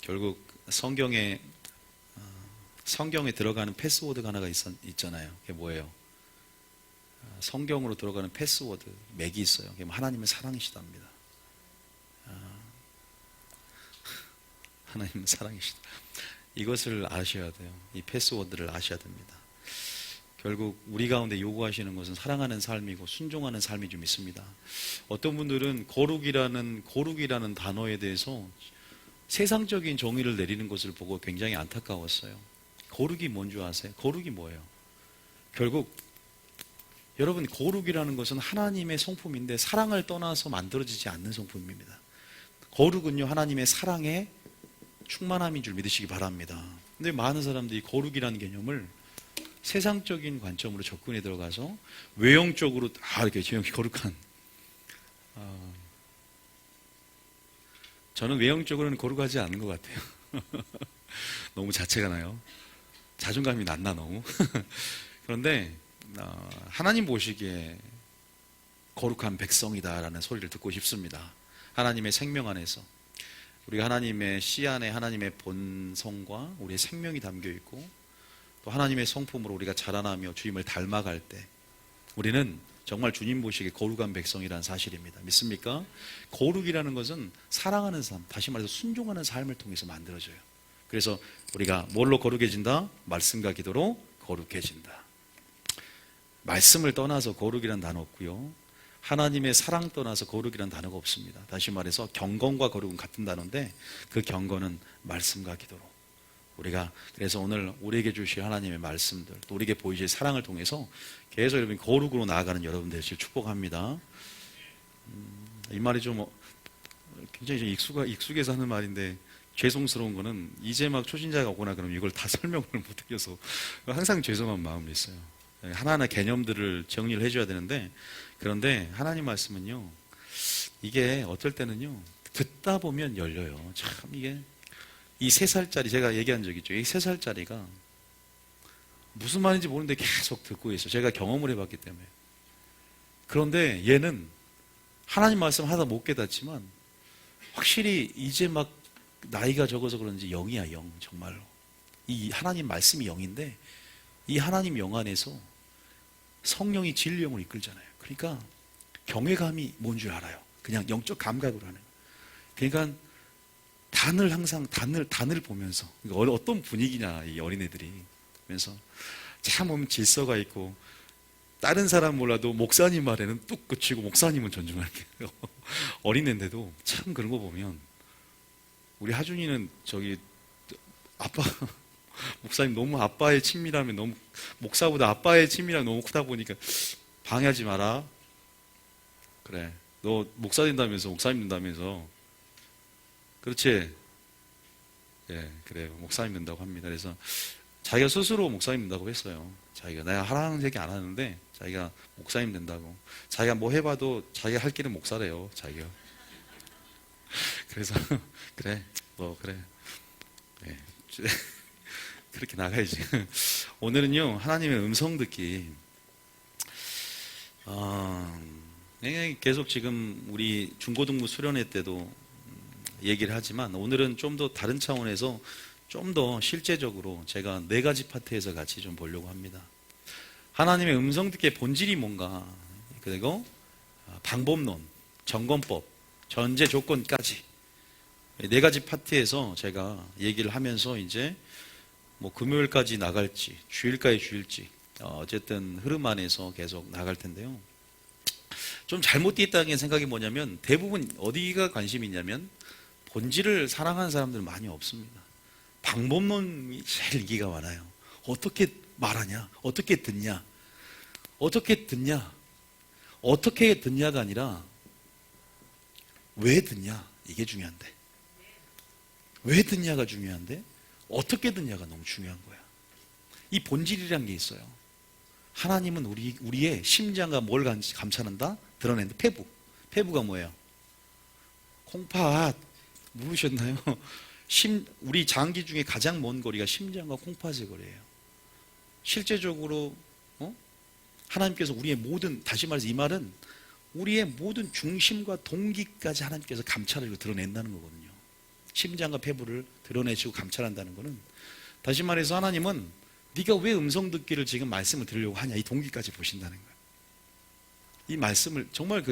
결국 성경에 들어가는 패스워드가 하나가 있잖아요. 그게 뭐예요? 성경으로 들어가는 패스워드 맥이 있어요. 그게 하나님의 사랑이시답니다. 하나님은 사랑이시다. 이것을 아셔야 돼요. 이 패스워드를 아셔야 됩니다. 결국 우리 가운데 요구하시는 것은 사랑하는 삶이고 순종하는 삶이 좀 있습니다. 어떤 분들은 거룩이라는 단어에 대해서 세상적인 정의를 내리는 것을 보고 굉장히 안타까웠어요. 거룩이 뭔 줄 아세요? 거룩이 뭐예요? 결국 여러분, 거룩이라는 것은 하나님의 성품인데 사랑을 떠나서 만들어지지 않는 성품입니다. 거룩은요, 하나님의 사랑의 충만함인 줄 믿으시기 바랍니다. 근데 많은 사람들이 거룩이라는 개념을 세상적인 관점으로 접근해 들어가서 외형적으로 이렇게 거룩한, 저는 외형적으로는 거룩하지 않은 것 같아요. 너무 자체가 나요. 자존감이 낮나 너무. 그런데 하나님 보시기에 거룩한 백성이다라는 소리를 듣고 싶습니다. 하나님의 생명 안에서 우리가 하나님의 씨 안에 하나님의 본성과 우리의 생명이 담겨 있고, 또 하나님의 성품으로 우리가 자라나며 주님을 닮아갈 때 우리는 정말 주님 보시기에 거룩한 백성이라는 사실입니다. 믿습니까? 거룩이라는 것은 사랑하는 삶, 다시 말해서 순종하는 삶을 통해서 만들어져요. 그래서 우리가 뭘로 거룩해진다? 말씀과 기도로 거룩해진다. 말씀을 떠나서 거룩이라는 단어 없고요, 하나님의 사랑 떠나서 거룩이라는 단어가 없습니다. 다시 말해서 경건과 거룩은 같은 단어인데 그 경건은 말씀과 기도로, 우리가 그래서 오늘 우리에게 주실 하나님의 말씀들, 또 우리에게 보이실 사랑을 통해서 계속 여러분 거룩으로 나아가는 여러분 되시길 축복합니다. 이 말이 좀 굉장히 좀 익숙해서 하는 말인데 죄송스러운 거는 이제 막 초신자가 오거나 그러면 이걸 다 설명을 못 드려서 항상 죄송한 마음이 있어요. 하나하나 개념들을 정리를 해줘야 되는데, 그런데 하나님 말씀은요, 이게 어떨 때는요 듣다 보면 열려요. 참 이게 이 3살짜리, 제가 얘기한 적 있죠. 이 3살짜리가 무슨 말인지 모르는데 계속 듣고 있어요. 제가 경험을 해봤기 때문에. 그런데 얘는 하나님 말씀 하다 못 깨닫지만 확실히 이제 막 나이가 적어서 그런지 영이야, 영. 정말로 이 하나님 말씀이 영인데 이 하나님 영 안에서 성령이 진리 영을 이끌잖아요. 그러니까 경외감이 뭔 줄 알아요. 그냥 영적 감각으로 하는 거예요. 그러니까 항상 단을 보면서, 그러니까 어떤 분위기냐 이 어린애들이 보면서 참 보면 질서가 있고, 다른 사람 몰라도 목사님 말에는 뚝 그치고 목사님은 존중할게요. 어린애인데도 참 그런 거 보면, 우리 하준이는 아빠 목사님 너무 아빠의 친밀함이 너무, 목사보다 아빠의 친밀함이 너무 크다 보니까 방해하지 마라. 그래, 너 목사 된다면서, 목사님 된다면서. 그렇지? 예, 그래요. 목사님 된다고 합니다. 그래서 자기가 스스로 목사님 된다고 했어요. 자기가 내가 하라는 얘기 안 하는데 자기가 목사님 된다고. 자기가 뭐 해봐도 자기가 할 길은 목사래요. 자기가. 그래서 그래, 그래. 예. 그렇게 나가야지. 오늘은요 하나님의 음성 듣기. 계속 지금 우리 중고등부 수련회 때도 얘기를 하지만 오늘은 좀 더 다른 차원에서 좀 더 실제적으로 제가 4가지 파트에서 같이 좀 보려고 합니다. 하나님의 음성 듣기의 본질이 뭔가, 그리고 방법론, 점검법, 전제 조건까지 4가지 파트에서 제가 얘기를 하면서 이제 뭐 금요일까지 나갈지 주일까지 주일지 어쨌든 흐름 안에서 계속 나갈 텐데요. 좀 잘못되어 있다는 생각이 뭐냐면, 대부분 어디가 관심이 있냐면 본질을 사랑하는 사람들은 많이 없습니다. 방법론이 제일 인기가 많아요. 어떻게 말하냐, 어떻게 듣냐, 어떻게 듣냐가 아니라 왜 듣냐, 이게 중요한데, 왜 듣냐가 중요한데 어떻게 듣냐가 너무 중요한 거야. 이 본질이라는 게 있어요. 하나님은 우리의 심장과 뭘 감싸는다? 드러낸다. 폐부가 뭐예요? 콩팥. 모르셨나요? 우리 장기 중에 가장 먼 거리가 심장과 콩팥의 거리예요. 실제적으로 하나님께서 우리의 모든, 다시 말해서 이 말은 우리의 모든 중심과 동기까지 하나님께서 감찰하고 드러낸다는 거거든요. 심장과 폐부를 드러내시고 감찰한다는 것은, 다시 말해서 하나님은 네가 왜 음성 듣기를 지금 말씀을 들으려고 하냐, 이 동기까지 보신다는 거예요. 이 말씀을 정말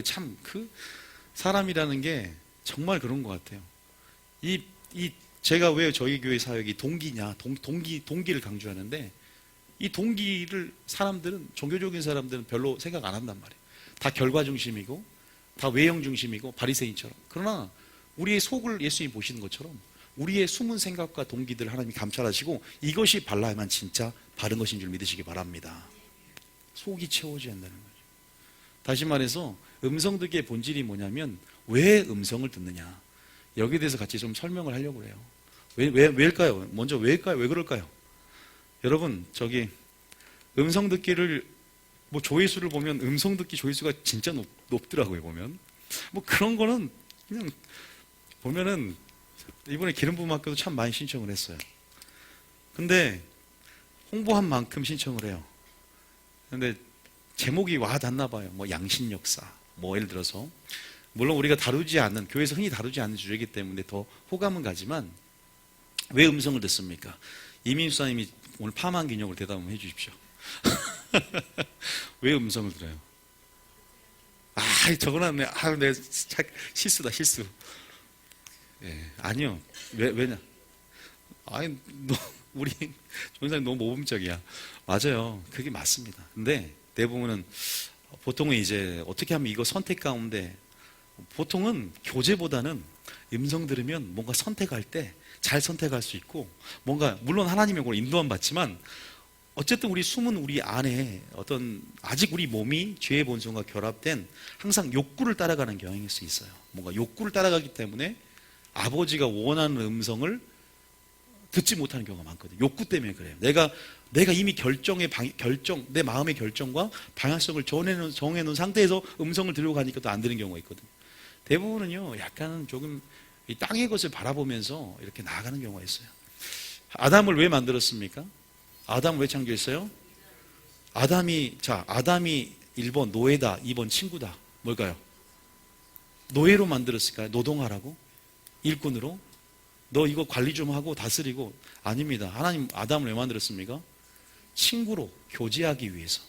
사람이라는 게 정말 그런 것 같아요. 제가 왜 저희 교회 사역이 동기냐, 동기를 강조하는데, 이 동기를 사람들은, 종교적인 사람들은 별로 생각 안 한단 말이에요. 다 결과 중심이고, 다 외형 중심이고, 바리새인처럼. 그러나 우리의 속을 예수님이 보시는 것처럼 우리의 숨은 생각과 동기들을 하나님이 감찰하시고, 이것이 발라야만 진짜 바른 것인 줄 믿으시기 바랍니다. 속이 채워져야 한다는 거죠. 다시 말해서 음성 듣기의 본질이 뭐냐면, 왜 음성을 듣느냐, 여기에 대해서 같이 좀 설명을 하려고 해요. 왜일까요? 먼저 왜일까요? 왜 그럴까요? 여러분, 음성 듣기를 조회수를 보면 음성 듣기 조회수가 진짜 높더라고요. 보면 그런 거는 그냥 보면은, 이번에 기름부음 학교도 참 많이 신청을 했어요. 근데 홍보한 만큼 신청을 해요. 근데 제목이 와 닿나 봐요. 양신역사, 예를 들어서, 물론 우리가 다루지 않는, 교회에서 흔히 다루지 않는 주제이기 때문에 더 호감은 가지만, 왜 음성을 듣습니까? 이민수사님이 오늘 파만 기념으로 대답 한번 해주십시오. 왜 음성을 들어요? 적어놨네. 내 실수다, 실수. 아니요. 왜냐? 우리 조원사님 너무 모범적이야. 맞아요. 그게 맞습니다. 근데 대부분은, 보통은 이제 어떻게 하면 이거 선택 가운데, 보통은 교제보다는 음성 들으면 뭔가 선택할 때 잘 선택할 수 있고, 뭔가 물론 하나님의 인도함 받지만, 어쨌든 우리 숨은 우리 안에 아직 우리 몸이 죄의 본성과 결합된 항상 욕구를 따라가는 경향일 수 있어요. 뭔가 욕구를 따라가기 때문에 아버지가 원하는 음성을 듣지 못하는 경우가 많거든요. 욕구 때문에 그래요. 내가 이미 내 마음의 결정과 방향성을 정해놓은 상태에서 음성을 들으려고 하니까 또 안 되는 경우가 있거든요. 대부분은요, 약간은 조금 이 땅의 것을 바라보면서 이렇게 나아가는 경우가 있어요. 아담을 왜 만들었습니까? 아담을 왜 창조했어요? 아담이 1번 노예다, 2번 친구다. 뭘까요? 노예로 만들었을까요? 노동하라고? 일꾼으로? 너 이거 관리 좀 하고 다스리고? 아닙니다. 하나님 아담을 왜 만들었습니까? 친구로 교제하기 위해서.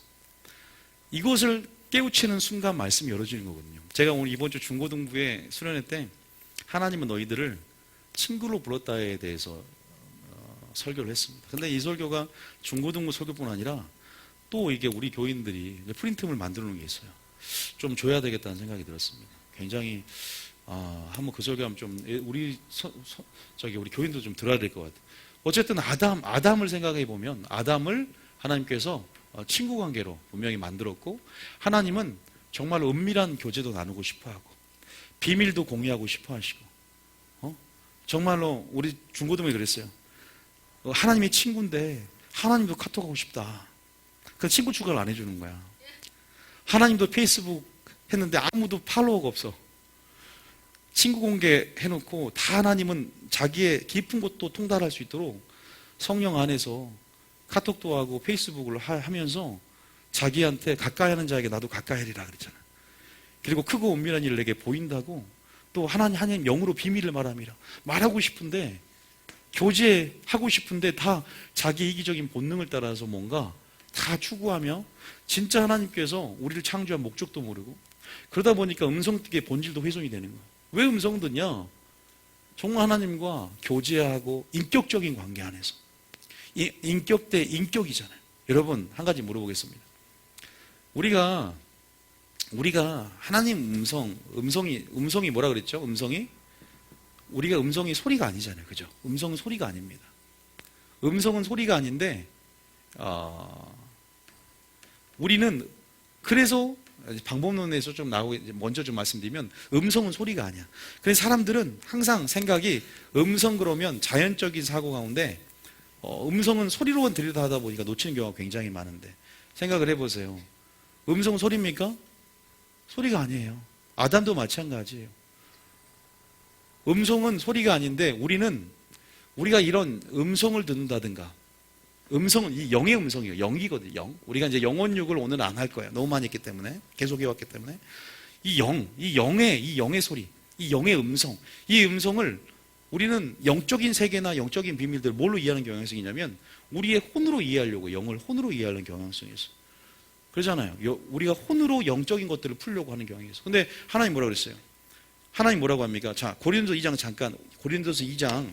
이것을 깨우치는 순간 말씀이 열어지는 거거든요. 제가 오늘 이번 주 중고등부에 수련회 때, 하나님은 너희들을 친구로 불렀다에 대해서 설교를 했습니다. 근데 이 설교가 중고등부 설교뿐 아니라, 또 이게 우리 교인들이 프린트물 만들어 놓은 게 있어요. 좀 줘야 되겠다는 생각이 들었습니다. 굉장히 한번 그 설교하면 좀 우리 교인도 좀 들어야 될 것 같아요. 어쨌든 아담을 생각해 보면, 아담을 하나님께서 친구 관계로 분명히 만들었고, 하나님은 정말 은밀한 교제도 나누고 싶어하고, 비밀도 공유하고 싶어하시고, 정말로 우리 중고등부에 그랬어요. 하나님의 친구인데 하나님도 카톡하고 싶다. 그 친구 추가를 안 해주는 거야. 하나님도 페이스북 했는데 아무도 팔로워가 없어. 친구 공개해놓고, 다 하나님은 자기의 깊은 곳도 통달할 수 있도록 성령 안에서 카톡도 하고 페이스북을 하면서 자기한테 가까이 하는 자에게 나도 가까이 하리라 그랬잖아. 그리고 크고 은밀한 일을 내게 보인다고, 또 하나님 영으로 비밀을 말하고 싶은데, 교제하고 싶은데 다 자기 이기적인 본능을 따라서 뭔가 다 추구하며, 진짜 하나님께서 우리를 창조한 목적도 모르고, 그러다 보니까 음성 듣기의 본질도 훼손이 되는 거예요. 왜 음성 듣냐? 정말 하나님과 교제하고 인격적인 관계 안에서. 인격 대 인격이잖아요. 여러분, 한 가지 물어보겠습니다. 우리가 하나님 음성이 뭐라 그랬죠? 우리가 음성이 소리가 아니잖아요. 그죠? 음성은 소리가 아닙니다. 음성은 소리가 아닌데, 우리는, 그래서 방법론에서 좀 나오고, 먼저 좀 말씀드리면, 음성은 소리가 아니야. 그래서 사람들은 항상 생각이, 음성 그러면 자연적인 사고 가운데, 음성은 소리로만 들으다 하다 보니까 놓치는 경우가 굉장히 많은데, 생각을 해보세요. 음성은 소리입니까? 소리가 아니에요. 아담도 마찬가지예요. 음성은 소리가 아닌데, 우리가 이런 음성을 듣는다든가, 음성은 이 영의 음성이에요. 영이거든요. 영. 우리가 이제 영혼육을 오늘 안 할 거예요. 너무 많이 했기 때문에, 계속 해왔기 때문에. 이 영의 소리, 이 영의 음성, 이 음성을 우리는 영적인 세계나 영적인 비밀들 뭘로 이해하는 경향성이 있냐면 우리의 혼으로 이해하려고, 영을 혼으로 이해하는 경향성이 있어. 그러잖아요. 우리가 혼으로 영적인 것들을 풀려고 하는 경향이 있어. 근데 하나님 뭐라고 그랬어요? 하나님 뭐라고 합니까? 자, 고린도서 2장 잠깐, 고린도서 2장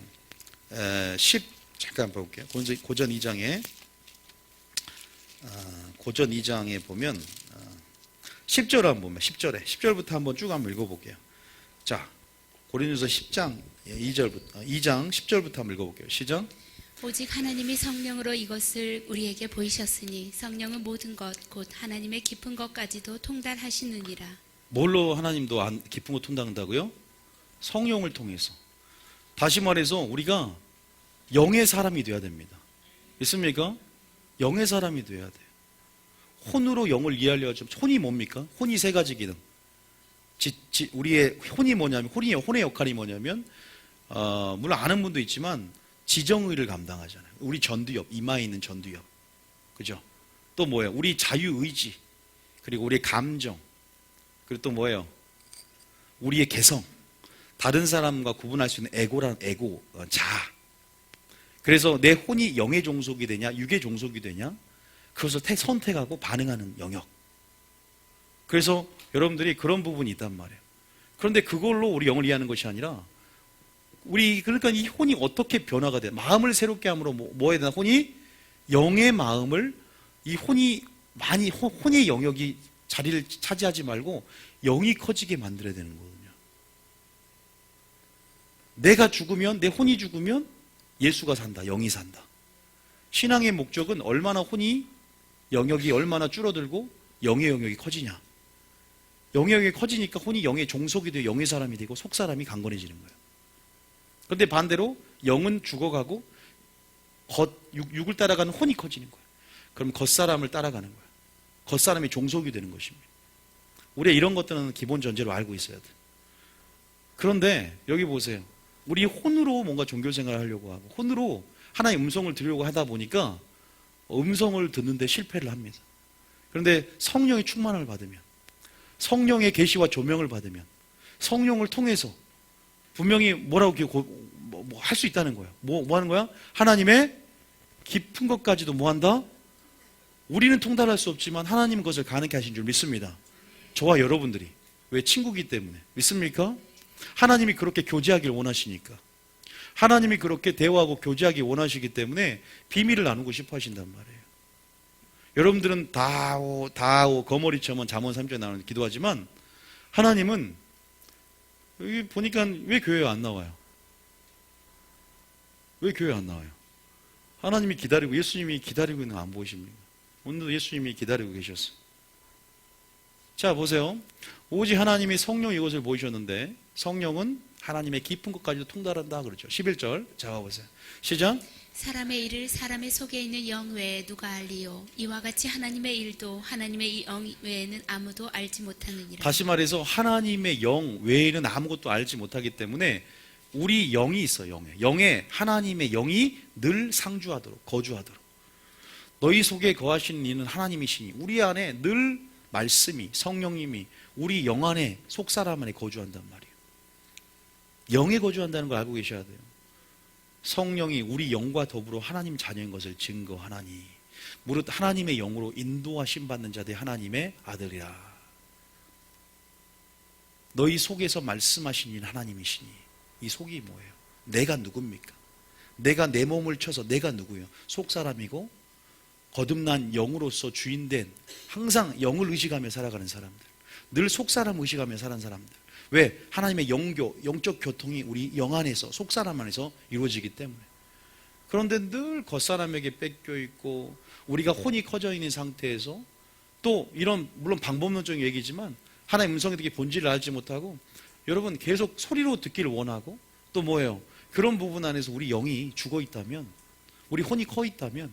10 잠깐 볼게요. 고전 2장에 고전 2장에 보면 10절 한번 보면 10절부터 한번 쭉 한번 읽어볼게요. 자, 고린도서 10장 2장 10절부터 한번 읽어볼게요. 시작. 오직 하나님이 성령으로 이것을 우리에게 보이셨으니 성령은 모든 것 곧 하나님의 깊은 것까지도 통달하시느니라. 뭘로 하나님도 깊은 거 통달한다고요? 성령을 통해서. 다시 말해서 우리가 영의 사람이 돼야 됩니다. 있습니까? 영의 사람이 돼야 돼요. 혼으로 영을 이해하려 하죠. 혼이 뭡니까? 혼이 세 가지 기능. 우리의 혼이 뭐냐면, 혼의 역할이 뭐냐면, 물론 아는 분도 있지만, 지정의를 감당하잖아요. 우리 전두엽, 이마에 있는 전두엽. 그죠? 또 뭐예요? 우리 자유의지. 그리고 우리의 감정. 그리고 또 뭐예요? 우리의 개성. 다른 사람과 구분할 수 있는 에고, 자아. 그래서 내 혼이 영의 종속이 되냐, 육의 종속이 되냐, 그것을 선택하고 반응하는 영역. 그래서 여러분들이 그런 부분이 있단 말이에요. 그런데 그걸로 우리 영을 이해하는 것이 아니라, 그러니까 이 혼이 어떻게 변화가 돼? 마음을 새롭게 함으로 뭐 해야 되나? 혼이, 영의 마음을, 이 혼이 혼의 영역이 자리를 차지하지 말고, 영이 커지게 만들어야 되는 거거든요. 내가 죽으면, 내 혼이 죽으면, 예수가 산다, 영이 산다. 신앙의 목적은 얼마나 혼이 영역이 얼마나 줄어들고 영의 영역이 커지냐. 영의 영역이 커지니까 혼이 영의 종속이 되고 영의 사람이 되고 속 사람이 강건해지는 거예요. 그런데 반대로 영은 죽어가고 육을 따라가는 혼이 커지는 거예요. 그럼 겉사람을 따라가는 거예요. 겉사람이 종속이 되는 것입니다. 우리가 이런 것들은 기본 전제로 알고 있어야 돼. 그런데 여기 보세요. 우리 혼으로 뭔가 종교생활을 하려고 하고 혼으로 하나의 음성을 들으려고 하다 보니까 음성을 듣는데 실패를 합니다. 그런데 성령의 충만을 받으면, 성령의 계시와 조명을 받으면, 성령을 통해서 분명히 뭐라고 할 수 있다는 거예요. 뭐 하는 거야? 하나님의 깊은 것까지도 뭐 한다? 우리는 통달할 수 없지만 하나님은 그것을 가능케 하신 줄 믿습니다. 저와 여러분들이. 왜? 친구이기 때문에. 믿습니까? 하나님이 그렇게 교제하길 원하시니까. 하나님이 그렇게 대화하고 교제하기 원하시기 때문에 비밀을 나누고 싶어 하신단 말이에요. 여러분들은 다오 거머리처럼 잠언 3절에 나오는 기도하지만 하나님은 여기 보니까 왜 교회에 안 나와요? 왜 교회에 안 나와요? 하나님이 기다리고 예수님이 기다리고 있는 거 안 보이십니까? 오늘도 예수님이 기다리고 계셨어요. 자 보세요. 오직 하나님이 성령 이것을 보이셨는데 성령은 하나님의 깊은 것까지도 통달한다 그러죠. 11절 잡아보세요. 시작. 사람의 일을 사람의 속에 있는 영 외에 누가 알리요? 이와 같이 하나님의 일도 하나님의 영 외에는 아무도 알지 못하느니라. 다시 말해서 하나님의 영 외에는 아무것도 알지 못하기 때문에 우리 영이 있어요. 영에 하나님의 영이 늘 상주하도록 거주하도록. 너희 속에 거하시는 이는 하나님이시니 우리 안에 늘 말씀이 성령님이 우리 영 안에 속사람 안에 거주한단 말이에요. 영에 거주한다는 걸 알고 계셔야 돼요. 성령이 우리 영과 더불어 하나님 자녀인 것을 증거하나니 무릇 하나님의 영으로 인도하심 받는 자들이 하나님의 아들이라. 너희 속에서 말씀하신 이는 하나님이시니. 이 속이 뭐예요? 내가 누굽니까? 내가 내 몸을 쳐서 내가 누구예요? 속사람이고 거듭난 영으로서 주인된 항상 영을 의식하며 살아가는 사람들, 늘 속사람 의식하며 사는 사람들. 왜? 하나님의 영적 교통이 우리 영 안에서 속사람 안에서 이루어지기 때문에. 그런데 늘 겉사람에게 뺏겨 있고 우리가 혼이 커져 있는 상태에서 또 이런 물론 방법론적인 얘기지만 하나님의 음성에 되게 본질을 알지 못하고 여러분 계속 소리로 듣기를 원하고 또 뭐예요? 그런 부분 안에서 우리 영이 죽어 있다면 우리 혼이 커 있다면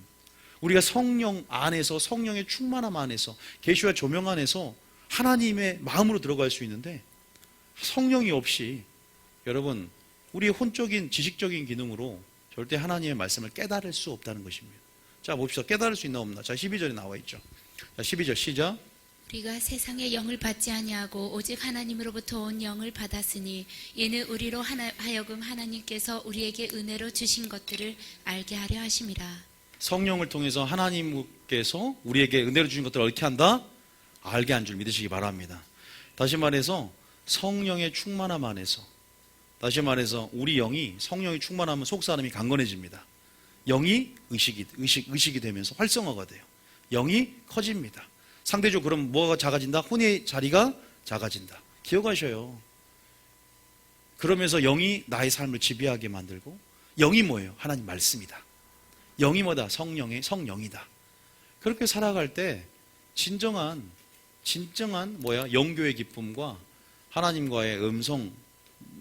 우리가 성령 안에서 성령의 충만함 안에서 계시와 조명 안에서 하나님의 마음으로 들어갈 수 있는데 성령이 없이 여러분 우리의 혼적인 지식적인 기능으로 절대 하나님의 말씀을 깨달을 수 없다는 것입니다. 자 봅시다. 깨달을 수 있나 없나? 자 12절에 나와 있죠. 자 12절 시작. 우리가 세상의 영을 받지 아니하고 오직 하나님으로부터 온 영을 받았으니 이는 우리로 하여금 하나님께서 우리에게 은혜로 주신 것들을 알게 하려 하심이라. 성령을 통해서 하나님께서 우리에게 은혜로 주신 것들을 어떻게 한다? 알게 한 줄 믿으시기 바랍니다. 다시 말해서 성령의 충만함 안에서, 다시 말해서 우리 영이 성령이 충만하면 속사람이 강건해집니다. 영이 의식이 되면서 활성화가 돼요. 영이 커집니다. 상대적으로 그럼 뭐가 작아진다? 혼의 자리가 작아진다. 기억하셔요. 그러면서 영이 나의 삶을 지배하게 만들고, 영이 뭐예요? 하나님 말씀이다. 영이 뭐다? 성령이다. 그렇게 살아갈 때 진정한 영교의 기쁨과 하나님과의 음성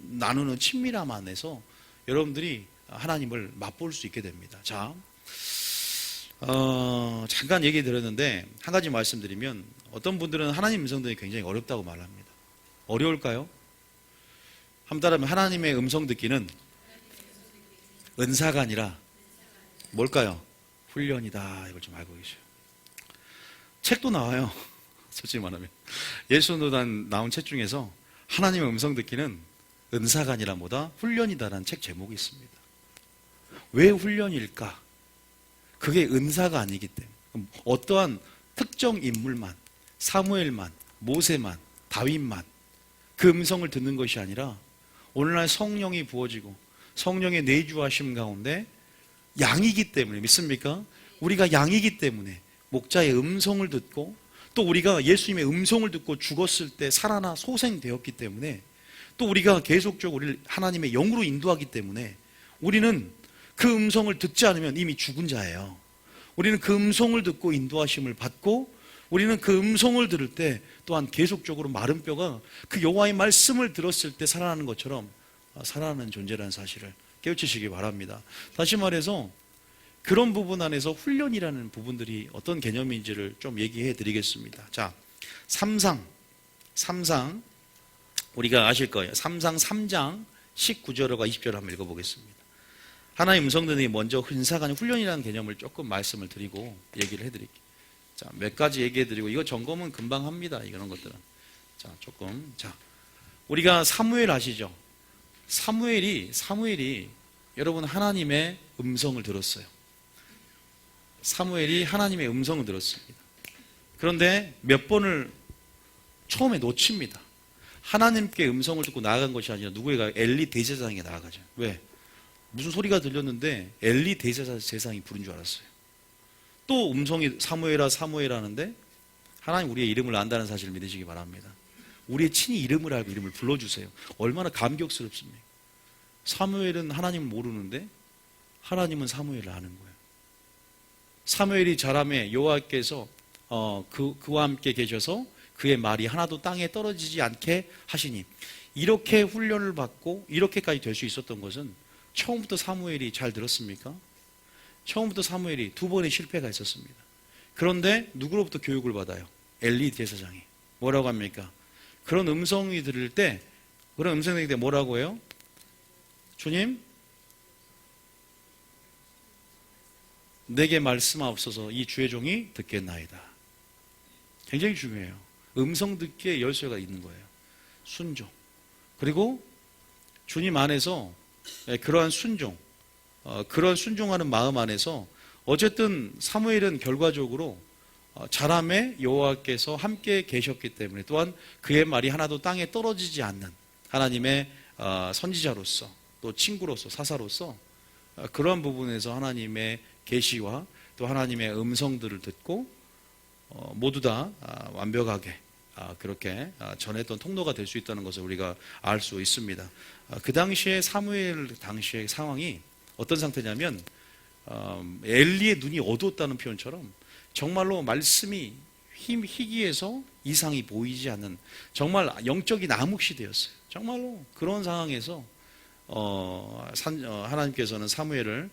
나누는 친밀함 안에서 여러분들이 하나님을 맛볼 수 있게 됩니다. 자, 잠깐 얘기 드렸는데 한 가지 말씀드리면, 어떤 분들은 하나님 음성 듣기 굉장히 어렵다고 말합니다. 어려울까요? 한번 따라하면, 하나님의 음성 듣기는 은사가 아니라 뭘까요? 훈련이다. 이걸 좀 알고 계셔요. 책도 나와요. 솔직히 말하면 예수노단 나온 책 중에서 하나님의 음성 듣기는 은사가 아니라 뭐다? 훈련이다라는 책 제목이 있습니다. 왜 훈련일까? 그게 은사가 아니기 때문에. 어떠한 특정 인물만, 사무엘만, 모세만, 다윗만 그 음성을 듣는 것이 아니라 오늘날 성령이 부어지고 성령의 내주하심 가운데 양이기 때문에, 믿습니까? 우리가 양이기 때문에 목자의 음성을 듣고, 또 우리가 예수님의 음성을 듣고 죽었을 때 살아나 소생되었기 때문에, 또 우리가 계속적으로 우리를 하나님의 영으로 인도하기 때문에 우리는 그 음성을 듣지 않으면 이미 죽은 자예요. 우리는 그 음성을 듣고 인도하심을 받고, 우리는 그 음성을 들을 때 또한 계속적으로 마른 뼈가 그 여호와의 말씀을 들었을 때 살아나는 것처럼 살아나는 존재라는 사실을 깨우치시기 바랍니다. 다시 말해서 그런 부분 안에서 훈련이라는 부분들이 어떤 개념인지를 좀 얘기해 드리겠습니다. 자, 삼상 우리가 아실 거예요. 삼상 3장 19절과 20절을 한번 읽어보겠습니다. 하나님 음성 듣는 게 먼저 은사가 아닌 훈련이라는 개념을 조금 말씀을 드리고 얘기를 해드릴게요. 자, 몇 가지 얘기해 드리고, 이거 점검은 금방 합니다. 이런 것들은. 자, 우리가 사무엘 아시죠? 사무엘이 여러분 하나님의 음성을 들었어요. 사무엘이 하나님의 음성을 들었습니다. 그런데 몇 번을 처음에 놓칩니다. 하나님께 음성을 듣고 나아간 것이 아니라 누구에 가요? 엘리 대제사장에게 나아가죠. 왜? 무슨 소리가 들렸는데 엘리 대제사장이 부른 줄 알았어요. 또 음성이 사무엘아 하는데, 하나님 우리의 이름을 안다는 사실을 믿으시기 바랍니다. 우리의 친히 이름을 알고 이름을 불러주세요. 얼마나 감격스럽습니까? 사무엘은 하나님을 모르는데 하나님은 사무엘을 아는 거예요. 사무엘이 자라매 여호와께서 그와 함께 계셔서 그의 말이 하나도 땅에 떨어지지 않게 하시니, 이렇게 훈련을 받고 이렇게까지 될 수 있었던 것은 처음부터 사무엘이 잘 들었습니까? 처음부터 사무엘이 2번의 실패가 있었습니다. 그런데 누구로부터 교육을 받아요? 엘리 제사장이. 뭐라고 합니까? 그런 음성이 들을 때 뭐라고 해요? 주님, 내게 말씀하옵소서, 이 주의 종이 듣겠나이다. 굉장히 중요해요. 음성 듣기에 열쇠가 있는 거예요. 순종. 그리고 주님 안에서 그러한 순종, 그런 순종하는 마음 안에서 어쨌든 사무엘은 결과적으로 자람에 여호와께서 함께 계셨기 때문에, 또한 그의 말이 하나도 땅에 떨어지지 않는 하나님의 선지자로서, 또 친구로서, 사사로서 그러한 부분에서 하나님의 계시와 또 하나님의 음성들을 듣고 모두 다 완벽하게 그렇게 전했던 통로가 될 수 있다는 것을 우리가 알 수 있습니다. 그 당시에 사무엘 당시의 상황이 어떤 상태냐면, 엘리의 눈이 어두웠다는 표현처럼 정말로 말씀이 희귀해서 이상이 보이지 않는 정말 영적인 암흑시대였어요. 정말로 그런 상황에서 하나님께서는 사무엘을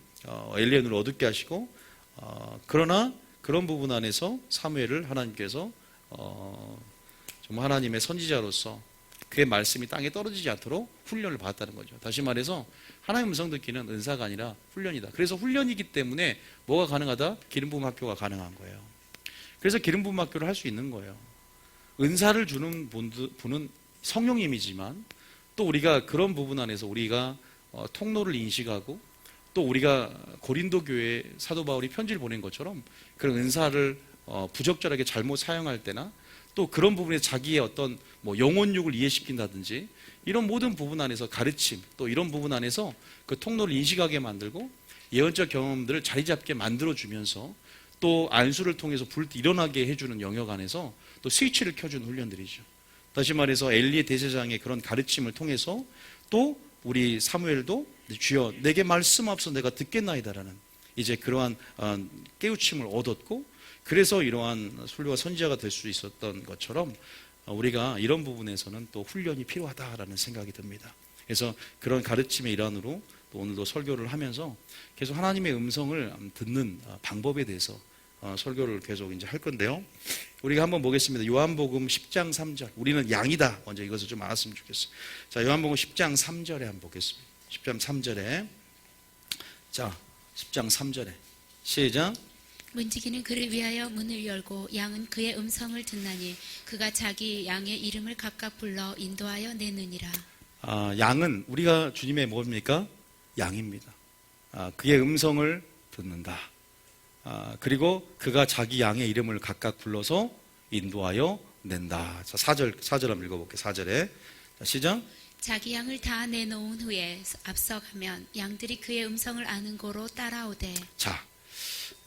엘리의 눈을 어둡게 하시고, 그러나 그런 부분 안에서 사무엘을 하나님께서 정말 하나님의 선지자로서 그의 말씀이 땅에 떨어지지 않도록 훈련을 받았다는 거죠. 다시 말해서 하나님의 음성 듣기는 은사가 아니라 훈련이다. 그래서 훈련이기 때문에 뭐가 가능하다? 기름 부음 학교가 가능한 거예요. 그래서 기름 부음 학교를 할 수 있는 거예요. 은사를 주는 분은 성령님이지만 또 우리가 그런 부분 안에서 우리가 통로를 인식하고 또 우리가 고린도 교회에 사도 바울이 편지를 보낸 것처럼 그런 은사를 부적절하게 잘못 사용할 때나 또 그런 부분에 자기의 어떤 영혼육을 이해시킨다든지 이런 모든 부분 안에서 가르침 또 이런 부분 안에서 그 통로를 인식하게 만들고 예언적 경험들을 자리 잡게 만들어주면서 또 안수를 통해서 불 일어나게 해주는 영역 안에서 또 스위치를 켜주는 훈련들이죠. 다시 말해서 엘리 대제사장의 그런 가르침을 통해서 또 우리 사무엘도 주여 내게 말씀하옵소서 내가 듣겠나이다라는 이제 그러한 깨우침을 얻었고 그래서 이러한 순례와 선지자가 될 수 있었던 것처럼 우리가 이런 부분에서는 또 훈련이 필요하다라는 생각이 듭니다. 그래서 그런 가르침의 일환으로 또 오늘도 설교를 하면서 계속 하나님의 음성을 듣는 방법에 대해서 설교를 계속 이제 할 건데요. 우리가 한번 보겠습니다. 요한복음 10장 3절. 우리는 양이다. 먼저 이것을 좀 알았으면 좋겠어요. 자, 요한복음 10장 3절에 한번 보겠습니다. 10장 3절에. 자, 10장 3절에. 시작. 문지기는 그를 위하여 문을 열고 양은 그의 음성을 듣나니 그가 자기 양의 이름을 각각 불러 인도하여 내느니라. 양은 우리가 주님의 뭡니까? 양입니다. 그의 음성을 듣는다. 그리고 그가 자기 양의 이름을 각각 불러서 인도하여 낸다. 자, 4절 한번 읽어볼게요. 4절에. 자, 시작. 자기 양을 다 내놓은 후에 앞서가면 양들이 그의 음성을 아는 고로 따라오되. 자,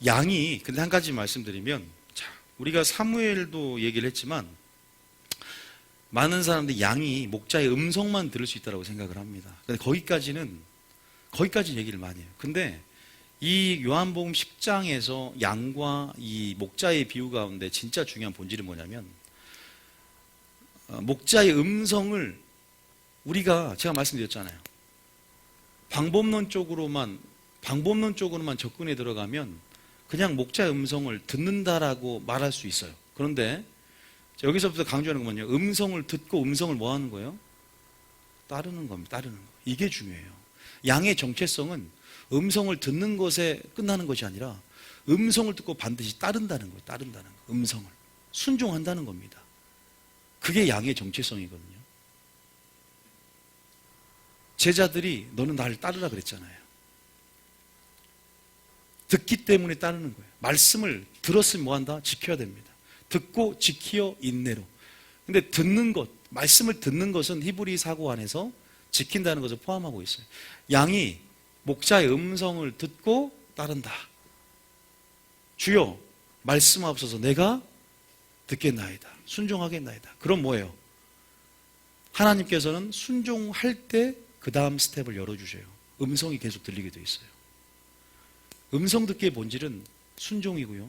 양이 근데 한 가지 말씀드리면, 자, 우리가 사무엘도 얘기를 했지만 많은 사람들이 양이 목자의 음성만 들을 수 있다고 생각을 합니다. 근데 거기까지 얘기를 많이 해요. 근데 이 요한복음 10장에서 양과 이 목자의 비유 가운데 진짜 중요한 본질은 뭐냐면 목자의 음성을 우리가 제가 말씀드렸잖아요. 방법론 쪽으로만 접근해 들어가면 그냥 목자의 음성을 듣는다라고 말할 수 있어요. 그런데 여기서부터 강조하는 건 뭐냐면 음성을 듣고 음성을 뭐 하는 거예요? 따르는 겁니다. 따르는 거. 이게 중요해요. 양의 정체성은 음성을 듣는 것에 끝나는 것이 아니라 음성을 듣고 반드시 따른다는 거예요. 따른다는 거. 음성을. 순종한다는 겁니다. 그게 양의 정체성이거든요. 제자들이 너는 나를 따르라 그랬잖아요. 듣기 때문에 따르는 거예요. 말씀을 들었으면 뭐한다? 지켜야 됩니다. 듣고 지키어 인내로. 근데 듣는 것, 말씀을 듣는 것은 히브리 사고 안에서 지킨다는 것을 포함하고 있어요. 양이 목자의 음성을 듣고 따른다. 주여 말씀하옵소서 내가 듣겠나이다. 순종하겠나이다. 그럼 뭐예요? 하나님께서는 순종할 때 그 다음 스텝을 열어주셔요. 음성이 계속 들리게 돼 있어요. 음성 듣기의 본질은 순종이고요.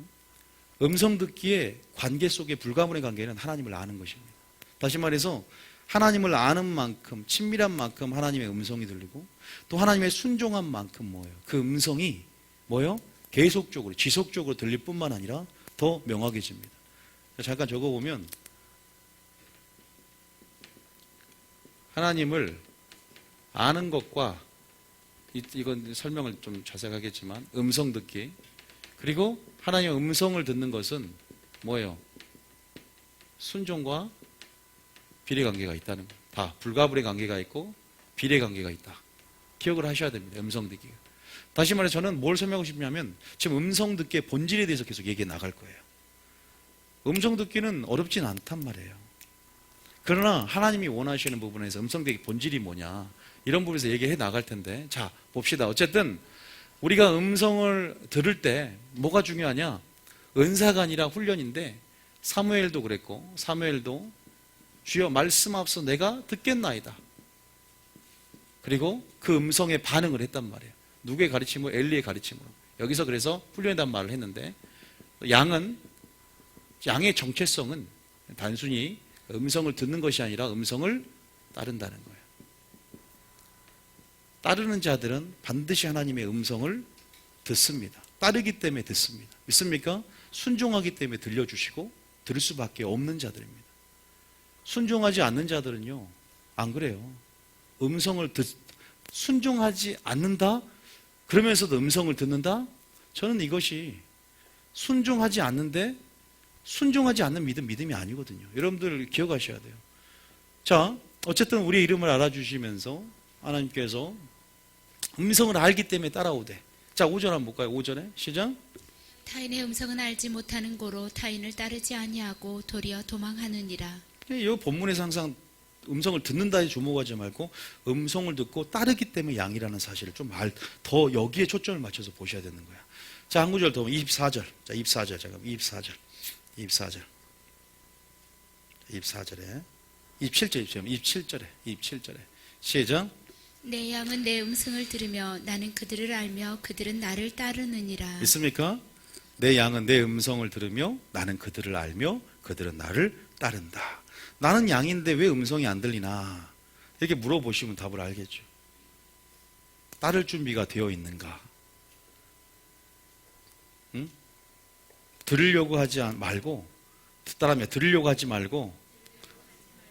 음성 듣기의 관계 속의 불가분의 관계는 하나님을 아는 것입니다. 다시 말해서 하나님을 아는 만큼 친밀한 만큼 하나님의 음성이 들리고 또 하나님의 순종한 만큼 뭐예요? 그 음성이 뭐예요? 계속적으로 지속적으로 들릴 뿐만 아니라 더 명확해집니다. 잠깐 적어보면 하나님을 아는 것과 이건 설명을 좀 자세히 하겠지만 음성 듣기 그리고 하나님의 음성을 듣는 것은 뭐예요? 순종과 비례 관계가 있다는 거예요. 다 불가분의 관계가 있고 비례 관계가 있다. 기억을 하셔야 됩니다. 음성 듣기가. 다시 말해 저는 뭘 설명하고 싶냐면 지금 음성 듣기의 본질에 대해서 계속 얘기해 나갈 거예요. 음성 듣기는 어렵진 않단 말이에요. 그러나 하나님이 원하시는 부분에서 음성 듣기 본질이 뭐냐 이런 부분에서 얘기해 나갈 텐데 자 봅시다. 어쨌든 우리가 음성을 들을 때 뭐가 중요하냐? 은사가 아니라 훈련인데 사무엘도 그랬고 사무엘도 주여 말씀하옵소서 내가 듣겠나이다. 그리고 그 음성에 반응을 했단 말이에요. 누구의 가르침으로? 엘리의 가르침으로. 여기서 그래서 훈련이란 말을 했는데 양의 정체성은 단순히 음성을 듣는 것이 아니라 음성을 따른다는 거예요. 따르는 자들은 반드시 하나님의 음성을 듣습니다. 따르기 때문에 듣습니다. 믿습니까? 순종하기 때문에 들려주시고 들을 수밖에 없는 자들입니다. 순종하지 않는 자들은요 안 그래요. 순종하지 않는다? 그러면서도 음성을 듣는다? 저는 이것이 순종하지 않는데 순종하지 않는 믿음이 아니거든요. 여러분들 기억하셔야 돼요. 자, 어쨌든 우리의 이름을 알아주시면서 하나님께서 음성을 알기 때문에 따라오되. 자, 5절 한번 볼까요? 5절에 시작. 타인의 음성은 알지 못하는 고로 타인을 따르지 아니하고 도리어 도망하느니라. 이 본문에서 항상 음성을 듣는다에 주목하지 말고 음성을 듣고 따르기 때문에 양이라는 사실을 좀 더 여기에 초점을 맞춰서 보셔야 되는 거야. 자, 한 구절 더 24절. 자, 24절. 잠깐 24절. 24절에 27절에 시작. 내 양은 내 음성을 들으며 나는 그들을 알며 그들은 나를 따르느니라. 있습니까? 내 양은 내 음성을 들으며 나는 그들을 알며 그들은 나를 따른다. 나는 양인데 왜 음성이 안 들리나? 이렇게 물어보시면 답을 알겠죠. 따를 준비가 되어 있는가? 응? 들으려고 하지 말고, 따르면 들으려고 하지 말고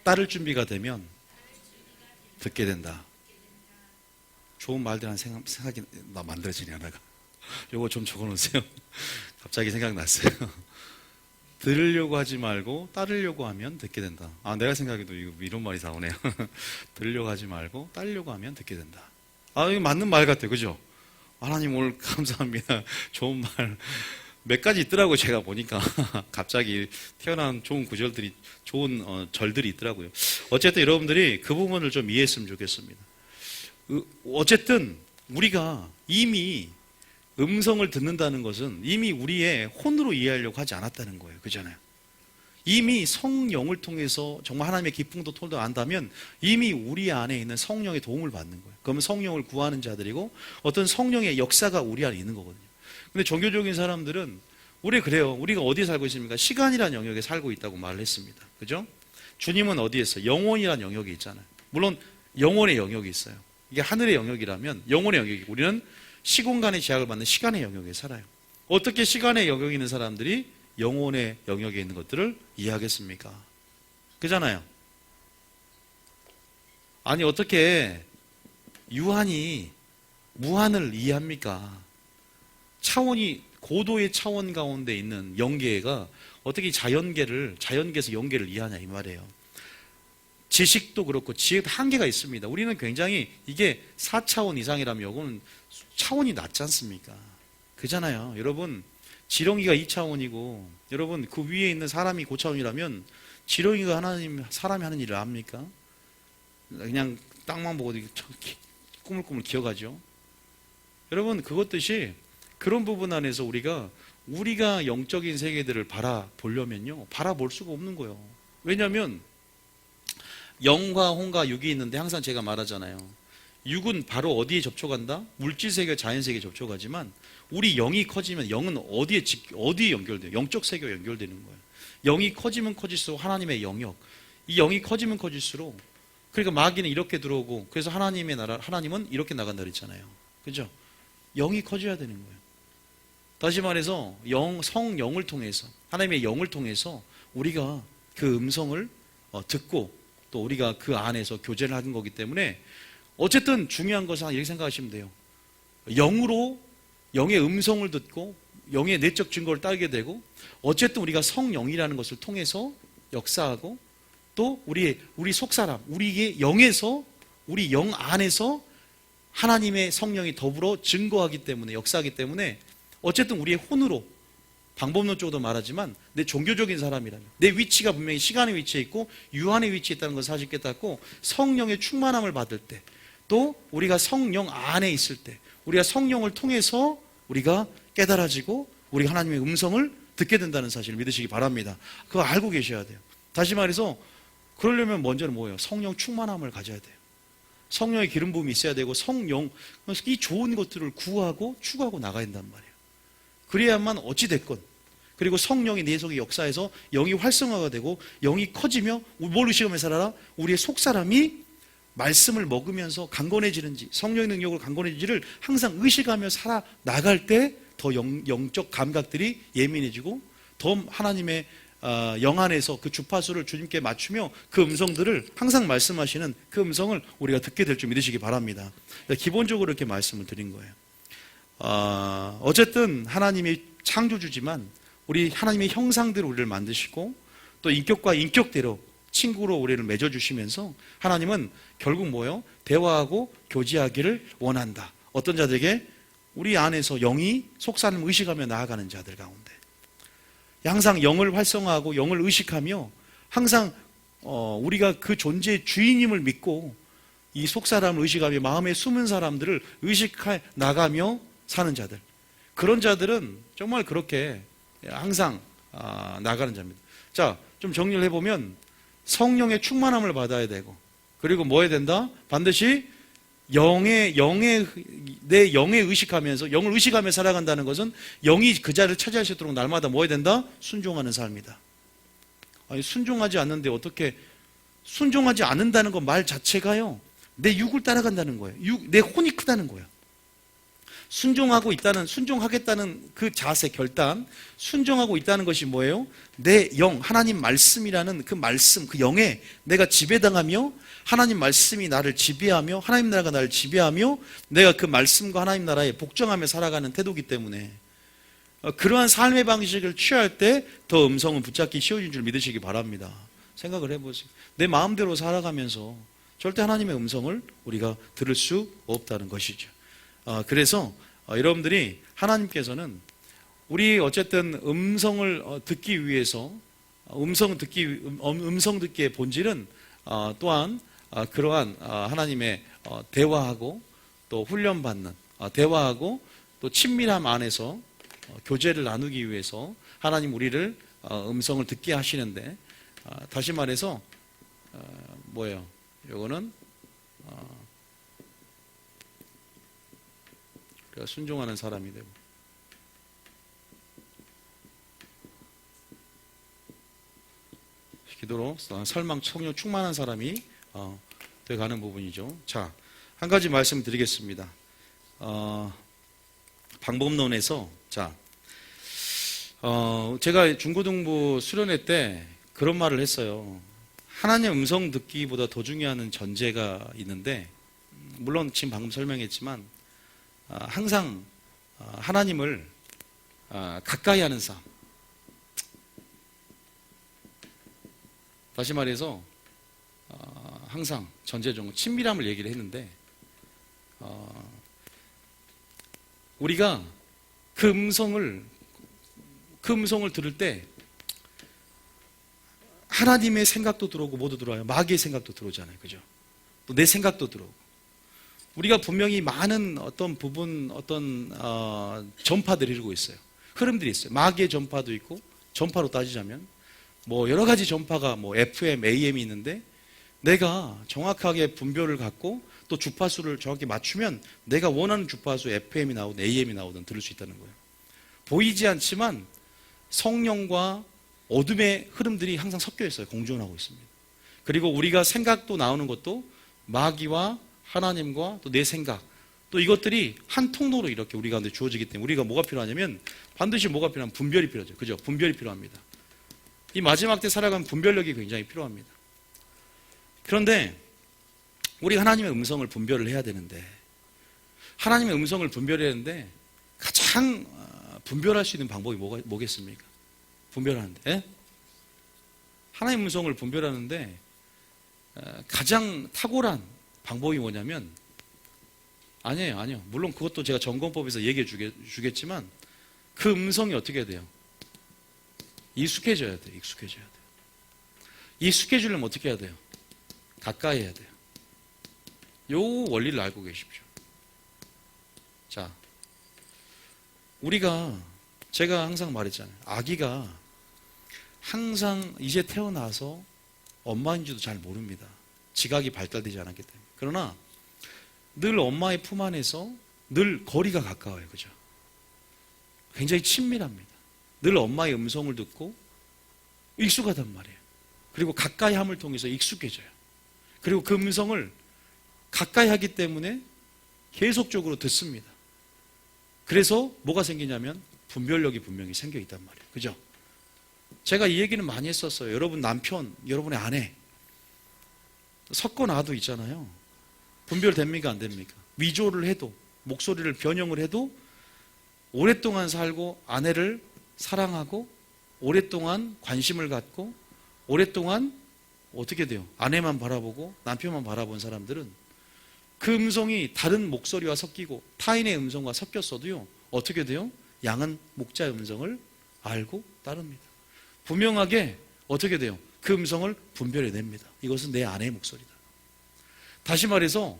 따를 준비가 되면 듣게 된다. 좋은 말들 한 생각이 만들어지네 하나가. 요거 좀 적어놓으세요. 갑자기 생각났어요. 들으려고 하지 말고 따르려고 하면 듣게 된다. 아, 내가 생각해도 이런 말이 나오네요. 들으려고 하지 말고 따르려고 하면 듣게 된다. 아, 이거 맞는 말 같아요. 그죠? 하나님 오늘 감사합니다. 좋은 말 몇 가지 있더라고요. 제가 보니까 갑자기 태어난 좋은 구절들이, 좋은 절들이 있더라고요. 어쨌든 여러분들이 그 부분을 좀 이해했으면 좋겠습니다. 어쨌든 우리가 이미 음성을 듣는다는 것은 이미 우리의 혼으로 이해하려고 하지 않았다는 거예요. 그잖아요. 이미 성령을 통해서 정말 하나님의 기쁨도 톨도 안다면 이미 우리 안에 있는 성령의 도움을 받는 거예요. 그러면 성령을 구하는 자들이고 어떤 성령의 역사가 우리 안에 있는 거거든요. 근데 종교적인 사람들은 우리 그래요. 우리가 어디에 살고 있습니까? 시간이라는 영역에 살고 있다고 말을 했습니다. 그죠? 주님은 어디에 있어요? 영혼이라는 영역이 있잖아요. 물론 영혼의 영역이 있어요. 이게 하늘의 영역이라면 영혼의 영역이고 우리는 시공간의 제약을 받는 시간의 영역에 살아요. 어떻게 시간의 영역에 있는 사람들이 영혼의 영역에 있는 것들을 이해하겠습니까? 그잖아요. 아니 어떻게 유한이 무한을 이해합니까? 차원이 고도의 차원 가운데 있는 영계가 어떻게 자연계에서 영계를 이해하냐 이 말이에요. 지식도 그렇고 지혜도 한계가 있습니다. 우리는 굉장히 이게 4차원 이상이라면 이거는 차원이 낮지 않습니까? 그잖아요. 여러분 지렁이가 2차원이고 여러분 그 위에 있는 사람이 고차원이라면 지렁이가 사람이 하는 일을 압니까? 그냥 땅만 보고 꾸물꾸물 기어가죠. 여러분 그것듯이 그런 부분 안에서 우리가 영적인 세계들을 바라보려면요 바라볼 수가 없는 거예요. 왜냐하면 영과 혼과 육이 있는데 항상 제가 말하잖아요. 육은 바로 어디에 접촉한다? 물질세계, 자연세계에 접촉하지만 우리 영이 커지면 영은 어디에 연결돼요? 영적 세계와 연결되는 거예요. 영이 커지면 커질수록 하나님의 영역, 이 영이 커지면 커질수록 그러니까 마귀는 이렇게 들어오고 그래서 하나님의 나라, 하나님은 이렇게 나간다 그랬잖아요. 그죠? 영이 커져야 되는 거예요. 다시 말해서 성령을 통해서 하나님의 영을 통해서 우리가 그 음성을 듣고 또 우리가 그 안에서 교제를 하는 거기 때문에 어쨌든 중요한 것은 이렇게 생각하시면 돼요. 영으로 영의 음성을 듣고 영의 내적 증거를 따르게 되고 어쨌든 우리가 성령이라는 것을 통해서 역사하고 또 우리 속사람 우리의 영에서 우리 영 안에서 하나님의 성령이 더불어 증거하기 때문에 역사하기 때문에 어쨌든 우리의 혼으로 방법론적으로 말하지만 내 종교적인 사람이라면 내 위치가 분명히 시간의 위치에 있고 유한의 위치에 있다는 것을 사실 깨닫고 성령의 충만함을 받을 때 또 우리가 성령 안에 있을 때 우리가 성령을 통해서 우리가 깨달아지고 우리가 하나님의 음성을 듣게 된다는 사실을 믿으시기 바랍니다. 그거 알고 계셔야 돼요. 다시 말해서 그러려면 먼저는 뭐예요? 성령 충만함을 가져야 돼요. 성령의 기름 부음이 있어야 되고 성령 이 좋은 것들을 구하고 추구하고 나가야 된단 말이에요. 그래야만 어찌됐건 그리고 성령이 내 속에 역사해서 영이 활성화가 되고 영이 커지며 뭘 의식하며 살아라? 우리의 속사람이 말씀을 먹으면서 강건해지는지 성령의 능력으로 강건해지지를 항상 의식하며 살아나갈 때 더 영적 감각들이 예민해지고 더 하나님의 영 안에서 그 주파수를 주님께 맞추며 그 음성들을 항상 말씀하시는 그 음성을 우리가 듣게 될 줄 믿으시기 바랍니다. 기본적으로 이렇게 말씀을 드린 거예요. 어쨌든 하나님이 창조주지만 우리 하나님의 형상대로 우리를 만드시고 또 인격과 인격대로 친구로 우리를 맺어주시면서 하나님은 결국 뭐예요? 대화하고 교제하기를 원한다. 어떤 자들에게? 우리 안에서 영이 속사람 의식하며 나아가는 자들 가운데 항상 영을 활성화하고 영을 의식하며 항상 우리가 그 존재의 주인임을 믿고 이 속사람을 의식하며 마음에 숨은 사람들을 의식해 나가며 사는 자들, 그런 자들은 정말 그렇게 항상 나가는 자입니다. 자, 좀 정리를 해보면 성령의 충만함을 받아야 되고, 그리고 뭐 해야 된다? 반드시 내 영에 의식하면서, 영을 의식하며 살아간다는 것은 영이 그 자리를 차지할 수 있도록 날마다 뭐 해야 된다? 순종하는 삶이다. 아니, 순종하지 않는데 어떻게, 순종하지 않는다는 것 말 자체가요, 내 육을 따라간다는 거예요. 내 혼이 크다는 거예요. 순종하겠다는 그 자세, 결단, 순종하고 있다는 것이 뭐예요? 내 영, 하나님 말씀이라는 그 말씀, 그 영에 내가 지배당하며 하나님 말씀이 나를 지배하며 하나님 나라가 나를 지배하며 내가 그 말씀과 하나님 나라에 복종하며 살아가는 태도이기 때문에 그러한 삶의 방식을 취할 때 더 음성은 붙잡기 쉬워진 줄 믿으시기 바랍니다. 생각을 해보세요. 내 마음대로 살아가면서 절대 하나님의 음성을 우리가 들을 수 없다는 것이죠. 그래서 여러분들이 하나님께서는 우리 어쨌든 음성을 듣기 위해서 음성 듣기의 본질은 또한 그러한 하나님의 대화하고 또 훈련받는 대화하고 또 친밀함 안에서 교제를 나누기 위해서 하나님 우리를 음성을 듣게 하시는데, 다시 말해서 뭐예요? 요거는 순종하는 사람이 되고, 기도로 설망 성령 충만한 사람이 되어가는 부분이죠. 자, 한 가지 말씀드리겠습니다. 방법론에서, 자, 제가 중고등부 수련회 때 그런 말을 했어요. 하나님의 음성 듣기보다 더 중요한 전제가 있는데, 물론 지금 방금 설명했지만 항상 하나님을 가까이 하는 삶, 다시 말해서 항상 전제적으로 친밀함을 얘기를 했는데, 우리가 그 음성을 들을 때 하나님의 생각도 들어오고 모두 들어와요. 마귀의 생각도 들어오잖아요. 그죠? 또 내 생각도 들어오고. 우리가 분명히 많은 어떤 부분, 전파들이 흐르고 있어요. 흐름들이 있어요. 마귀의 전파도 있고, 전파로 따지자면 뭐 여러 가지 전파가 FM, AM이 있는데, 내가 정확하게 분별을 갖고 또 주파수를 정확히 맞추면 내가 원하는 주파수 FM이 나오든 AM이 나오든 들을 수 있다는 거예요. 보이지 않지만 성령과 어둠의 흐름들이 항상 섞여 있어요. 공존하고 있습니다. 그리고 우리가 생각도 나오는 것도 마귀와 하나님과 또 내 생각, 또 이것들이 한 통로로 이렇게 우리 가운데 주어지기 때문에 우리가 뭐가 필요하냐면 반드시 뭐가 필요하면 분별이 필요하죠. 그죠? 분별이 필요합니다. 이 마지막 때 살아가는 분별력이 굉장히 필요합니다. 그런데 우리가 하나님의 음성을 분별을 해야 되는데, 하나님의 음성을 분별해야 하는데 가장 분별할 수 있는 방법이 뭐겠습니까? 분별하는데, 예? 하나님의 음성을 분별하는데 가장 탁월한 방법이 뭐냐면, 아니에요. 물론 그것도 제가 점검법에서 얘기해 주겠지만 그 음성이 어떻게 돼요? 익숙해져야 돼요. 익숙해지려면 어떻게 해야 돼요? 가까이 해야 돼요. 요 원리를 알고 계십시오. 자, 제가 항상 말했잖아요. 아기가 항상 이제 태어나서 엄마인지도 잘 모릅니다. 지각이 발달되지 않았기 때문에. 그러나 늘 엄마의 품 안에서 늘 거리가 가까워요. 그죠? 굉장히 친밀합니다. 늘 엄마의 음성을 듣고 익숙하단 말이에요. 그리고 가까이 함을 통해서 익숙해져요. 그리고 그 음성을 가까이 하기 때문에 계속적으로 듣습니다. 그래서 뭐가 생기냐면 분별력이 분명히 생겨 있단 말이에요. 그죠? 제가 이 얘기는 많이 했었어요. 여러분 남편, 여러분의 아내 섞어놔도 있잖아요. 분별됩니까? 안 됩니까? 위조를 해도, 목소리를 변형을 해도 오랫동안 살고 아내를 사랑하고 오랫동안 관심을 갖고 오랫동안 어떻게 돼요? 아내만 바라보고 남편만 바라본 사람들은 그 음성이 다른 목소리와 섞이고 타인의 음성과 섞였어도요, 어떻게 돼요? 양은 목자의 음성을 알고 따릅니다. 분명하게 어떻게 돼요? 그 음성을 분별해냅니다. 이것은 내 아내의 목소리다. 다시 말해서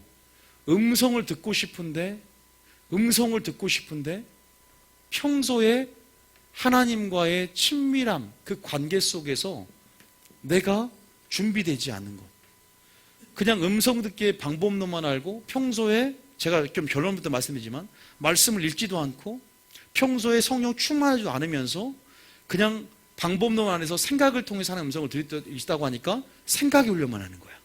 음성을 듣고 싶은데 평소에 하나님과의 친밀함, 그 관계 속에서 내가 준비되지 않는 것. 그냥 음성 듣기의 방법론만 알고 평소에 제가 좀 결론부터 말씀드리지만 말씀을 읽지도 않고 평소에 성령 충만하지도 않으면서 그냥 방법론 안에서 생각을 통해서 하는 음성을 들었다고 하니까 생각의 훈련만 하는 거야.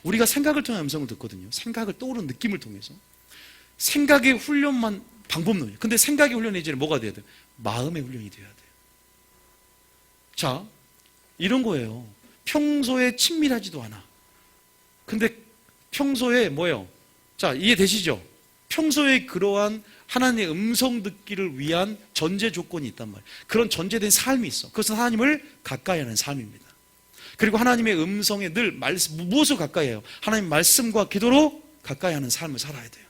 우리가 생각을 통해 음성을 듣거든요. 생각을 떠오르는 느낌을 통해서. 생각의 훈련만 방법론이에요. 근데 생각의 훈련이 이제 뭐가 돼야 돼요? 마음의 훈련이 돼야 돼요. 자, 이런 거예요. 평소에 친밀하지도 않아. 근데 평소에 뭐예요? 자, 이해되시죠? 평소에 그러한 하나님의 음성 듣기를 위한 전제 조건이 있단 말이에요. 그런 전제된 삶이 있어. 그것은 하나님을 가까이 하는 삶입니다. 그리고 하나님의 음성에 늘 무엇을 가까이 해요? 하나님 말씀과 기도로 가까이 하는 삶을 살아야 돼요.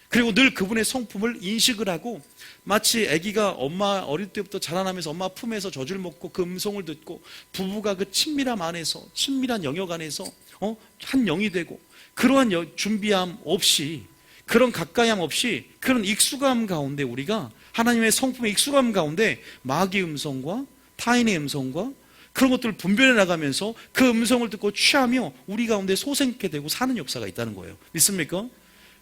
그리고 늘 그분의 성품을 인식을 하고 마치 아기가 엄마 어릴 때부터 자라나면서 엄마 품에서 젖을 먹고 그 음성을 듣고 부부가 그 친밀함 안에서 친밀한 영역 안에서 한 영이 되고 그러한 준비함 없이 그런 가까이함 없이 그런 익숙함 가운데 우리가 하나님의 성품의 익숙함 가운데 마귀의 음성과 타인의 음성과 그런 것들을 분별해 나가면서 그 음성을 듣고 취하며 우리 가운데 소생케 되고 사는 역사가 있다는 거예요. 믿습니까?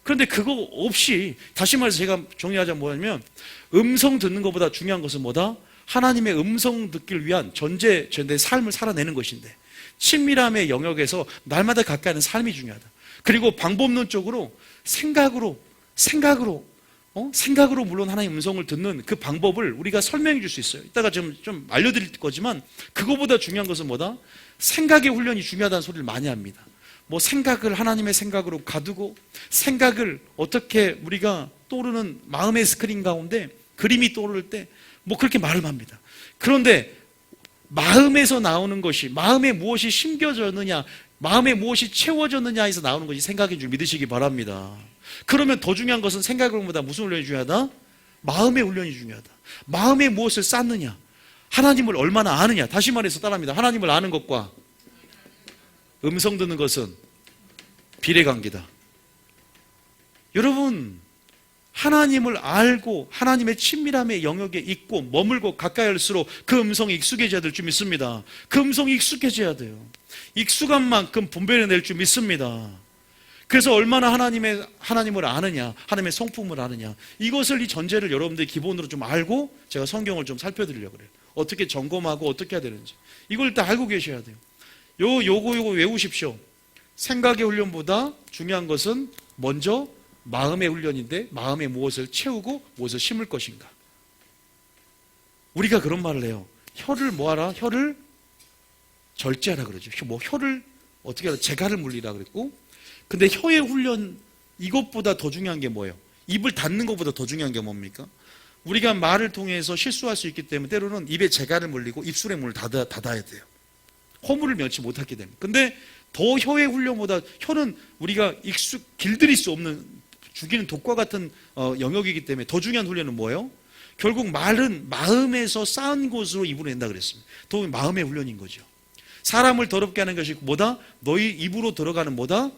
그런데 그거 없이 다시 말해서 제가 정리하자면 뭐냐면 음성 듣는 것보다 중요한 것은 뭐다? 하나님의 음성 듣기를 위한 전제 삶을 살아내는 것인데 친밀함의 영역에서 날마다 가까이 하는 삶이 중요하다. 그리고 방법론적으로 생각으로 물론 하나님의 음성을 듣는 그 방법을 우리가 설명해 줄 수 있어요. 이따가 좀 알려드릴 거지만 그거보다 중요한 것은 뭐다? 생각의 훈련이 중요하다는 소리를 많이 합니다. 뭐 생각을 하나님의 생각으로 가두고 생각을 어떻게 우리가 떠오르는 마음의 스크린 가운데 그림이 떠오를 때 뭐 그렇게 말을 합니다. 그런데 마음에서 나오는 것이 마음에 무엇이 심겨졌느냐 마음에 무엇이 채워졌느냐에서 나오는 것이 생각인 줄 믿으시기 바랍니다. 그러면 더 중요한 것은 생각보다 무슨 훈련이 중요하다? 마음의 훈련이 중요하다. 마음에 무엇을 쌓느냐 하나님을 얼마나 아느냐. 다시 말해서 따라합니다. 하나님을 아는 것과 음성 듣는 것은 비례관계다. 여러분 하나님을 알고 하나님의 친밀함의 영역에 있고 머물고 가까이 할수록 그 음성이 익숙해져야 될 줄 믿습니다. 그 음성이 익숙해져야 돼요. 익숙한 만큼 분별해낼 줄 믿습니다. 그래서 얼마나 하나님을 아느냐 하나님의 성품을 아느냐 이것을 이 전제를 여러분들이 기본으로 좀 알고 제가 성경을 좀 살펴드리려고 그래요. 어떻게 점검하고 어떻게 해야 되는지 이걸 다 알고 계셔야 돼요. 요거 외우십시오. 생각의 훈련보다 중요한 것은 먼저 마음의 훈련인데 마음에 무엇을 채우고 무엇을 심을 것인가. 우리가 그런 말을 해요. 혀를 뭐하라? 혀를 절제하라 그러죠. 혀를 어떻게 하라? 재갈을 물리라 그랬고 근데 혀의 훈련 이것보다 더 중요한 게 뭐예요? 입을 닫는 것보다 더 중요한 게 뭡니까? 우리가 말을 통해서 실수할 수 있기 때문에 때로는 입에 재갈을 물리고 입술의 문을 닫아야 돼요. 허물을 면치 못하게 됩니다. 근데 더 혀의 훈련보다 혀는 우리가 길들일 수 없는 죽이는 독과 같은 영역이기 때문에 더 중요한 훈련은 뭐예요? 결국 말은 마음에서 쌓은 곳으로 입으로 낸다 그랬습니다. 더 마음의 훈련인 거죠. 사람을 더럽게 하는 것이 뭐다? 너희 입으로 들어가는 뭐다?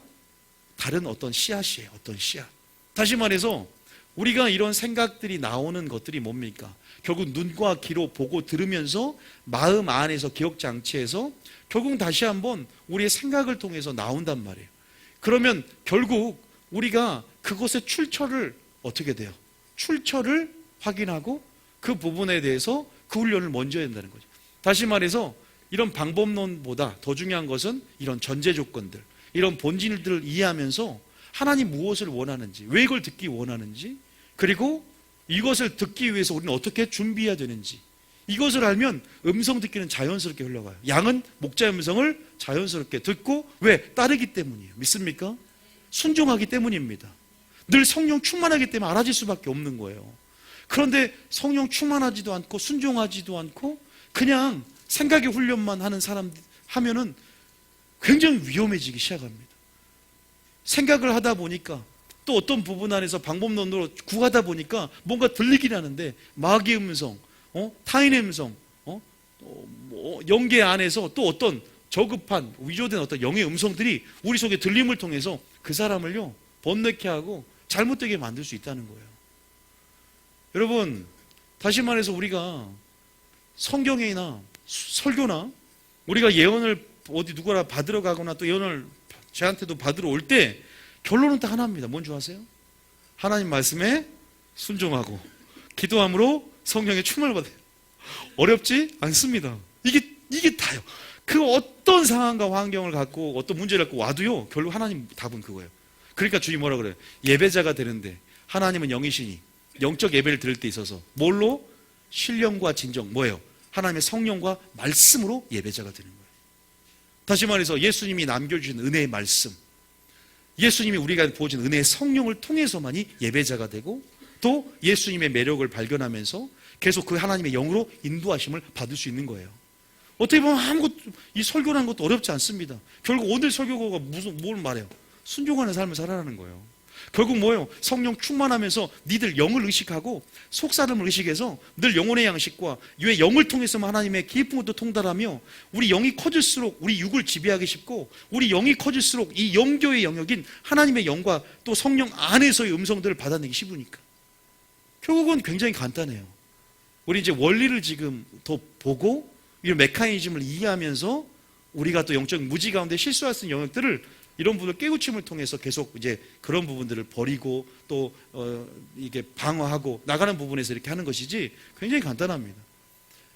다른 어떤 씨앗이에요. 어떤 씨앗. 다시 말해서 우리가 이런 생각들이 나오는 것들이 뭡니까? 결국 눈과 귀로 보고 들으면서 마음 안에서 기억장치에서 결국 다시 한번 우리의 생각을 통해서 나온단 말이에요. 그러면 결국 우리가 그것의 출처를 어떻게 돼요? 출처를 확인하고 그 부분에 대해서 그 훈련을 먼저 해야 된다는 거죠. 다시 말해서 이런 방법론보다 더 중요한 것은 이런 전제 조건들, 이런 본질들을 이해하면서 하나님 무엇을 원하는지, 왜 이걸 듣기 원하는지, 그리고 이것을 듣기 위해서 우리는 어떻게 준비해야 되는지 이것을 알면 음성 듣기는 자연스럽게 흘러가요. 양은 목자의 음성을 자연스럽게 듣고 왜? 따르기 때문이에요. 믿습니까? 순종하기 때문입니다. 늘 성령 충만하기 때문에 알아질 수밖에 없는 거예요. 그런데 성령 충만하지도 않고 순종하지도 않고 그냥 생각의 훈련만 하는 사람 하면은 굉장히 위험해지기 시작합니다. 생각을 하다 보니까 또 어떤 부분 안에서 방법론으로 구하다 보니까 뭔가 들리긴 하는데 마귀의 음성, 타인의 음성, 영계 안에서 또 어떤 저급한 위조된 어떤 영의 음성들이 우리 속에 들림을 통해서 그 사람을요 번뇌케 하고 잘못되게 만들 수 있다는 거예요. 여러분, 다시 말해서 우리가 성경이나 설교나 우리가 예언을 어디 누구나 받으러 가거나 또 예언을 저한테도 받으러 올 때 결론은 딱 하나입니다. 뭔지 아세요? 하나님 말씀에 순종하고 기도함으로 성령의 충만을 받아요. 어렵지 않습니다. 이게 다요. 그 어떤 상황과 환경을 갖고 어떤 문제를 갖고 와도요 결국 하나님 답은 그거예요. 그러니까 주님 뭐라 그래요? 예배자가 되는데 하나님은 영이시니 영적 예배를 드릴 때 있어서 뭘로? 신령과 진정, 뭐예요? 하나님의 성령과 말씀으로 예배자가 되는 거예요. 다시 말해서 예수님이 남겨주신 은혜의 말씀, 예수님이 우리가 부어준 은혜의 성령을 통해서만이 예배자가 되고 또 예수님의 매력을 발견하면서 계속 그 하나님의 영으로 인도하심을 받을 수 있는 거예요. 어떻게 보면 아무것도, 이 설교라는 것도 어렵지 않습니다. 결국 오늘 설교가 뭘 말해요? 순종하는 삶을 살아라는 거예요. 결국 뭐예요? 성령 충만하면서 니들 영을 의식하고 속사람을 의식해서 늘 영혼의 양식과 왜 영을 통해서만 하나님의 깊은 것도 통달하며 우리 영이 커질수록 우리 육을 지배하기 쉽고 우리 영이 커질수록 이 영교의 영역인 하나님의 영과 또 성령 안에서의 음성들을 받아내기 쉽으니까 결국은 굉장히 간단해요. 우리 이제 원리를 지금 더 보고 이런 메커니즘을 이해하면서 우리가 또 영적 무지 가운데 실수할 수 있는 영역들을 이런 부분을 깨우침을 통해서 계속 이제 그런 부분들을 버리고 또 이게 방어하고 나가는 부분에서 이렇게 하는 것이지 굉장히 간단합니다.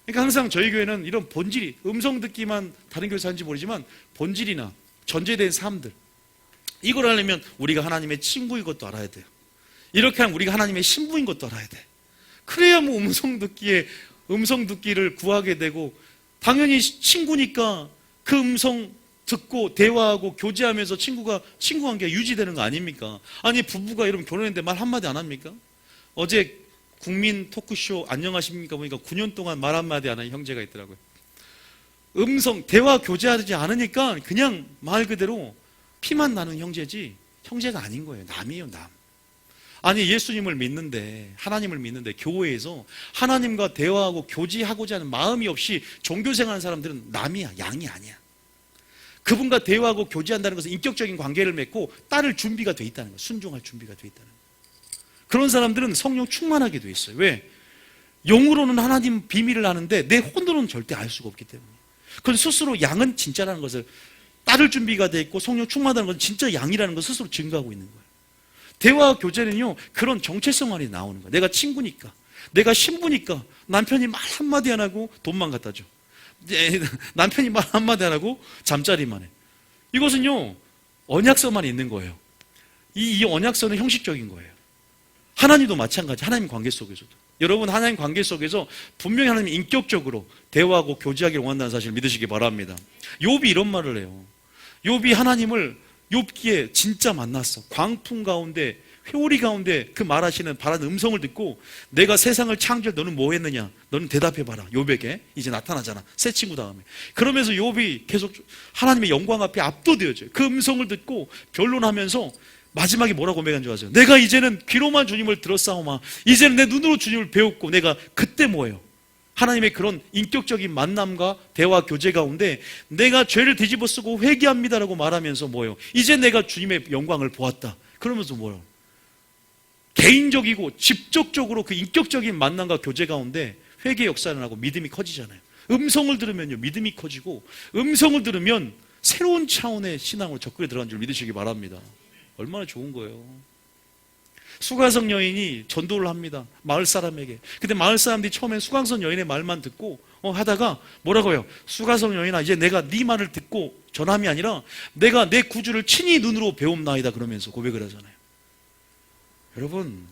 그러니까 항상 저희 교회는 이런 본질이 음성 듣기만 다른 교회에서 하는지 모르지만 본질이나 전제된 삶들 이걸 하려면 우리가 하나님의 친구인 것도 알아야 돼요. 이렇게 하면 우리가 하나님의 신부인 것도 알아야 돼. 그래야 뭐 음성 듣기를 구하게 되고 당연히 친구니까 그 음성 듣고 대화하고 교제하면서 친구 관계가 유지되는 거 아닙니까? 아니 부부가 이러면 결혼했는데 말 한마디 안 합니까? 어제 국민 토크쇼 안녕하십니까 보니까 9년 동안 말 한마디 안 하는 형제가 있더라고요. 대화 교제하지 않으니까 그냥 말 그대로 피만 나는 형제지 형제가 아닌 거예요. 남이에요, 남. 아니 예수님을 믿는데 하나님을 믿는데 교회에서 하나님과 대화하고 교제하고자 하는 마음이 없이 종교생활하는 사람들은 남이야, 양이 아니야. 그분과 대화하고 교제한다는 것은 인격적인 관계를 맺고 따를 준비가 돼 있다는 거예요. 순종할 준비가 돼 있다는 거예요. 그런 사람들은 성령 충만하게 돼 있어요. 왜? 영으로는 하나님 비밀을 아는데 내 혼으로는 절대 알 수가 없기 때문에. 그건 스스로 양은 진짜라는 것을 따를 준비가 돼 있고 성령 충만하다는 것은 진짜 양이라는 것을 스스로 증거하고 있는 거예요. 대화와 교제는요 그런 정체성 안에 나오는 거예요. 내가 친구니까, 내가 신부니까 남편이 말 한마디 안 하고 돈만 갖다 줘. 남편이 말 한마디 안 하고 잠자리만 해. 이것은요 언약서만 있는 거예요. 이 언약서는 형식적인 거예요. 하나님도 마찬가지. 하나님 관계 속에서도 여러분 하나님 관계 속에서 분명히 하나님이 인격적으로 대화하고 교제하기를 원한다는 사실을 믿으시기 바랍니다. 욥이 이런 말을 해요. 욥이 하나님을 욥기에 진짜 만났어. 광풍 가운데 회오리 가운데 그 말하시는 바라는 음성을 듣고 내가 세상을 창조해 너는 뭐 했느냐? 너는 대답해봐라. 욥에게 이제 나타나잖아. 새 친구 다음에. 그러면서 욥이 계속 하나님의 영광 앞에 압도되어져요. 그 음성을 듣고 변론하면서 마지막에 뭐라고 고백한 줄 아세요? 내가 이제는 귀로만 주님을 들었사오마 이제는 내 눈으로 주님을 배웠고 내가 그때 뭐예요? 하나님의 그런 인격적인 만남과 대화 교제 가운데 내가 죄를 뒤집어 쓰고 회개합니다라고 말하면서 뭐예요? 이제 내가 주님의 영광을 보았다. 그러면서 뭐예요? 개인적이고 직접적으로 그 인격적인 만남과 교제 가운데 회개 역사를 하고 믿음이 커지잖아요. 음성을 들으면요 믿음이 커지고 음성을 들으면 새로운 차원의 신앙으로 접근에 들어간 줄 믿으시기 바랍니다. 얼마나 좋은 거예요. 수가성 여인이 전도를 합니다. 마을 사람에게. 근데 마을 사람들이 처음엔 수가성 여인의 말만 듣고 하다가 뭐라고 해요? 수가성 여인아 이제 내가 네 말을 듣고 전함이 아니라 내가 내 구주를 친히 눈으로 배움나이다 그러면서 고백을 하잖아요. 여러분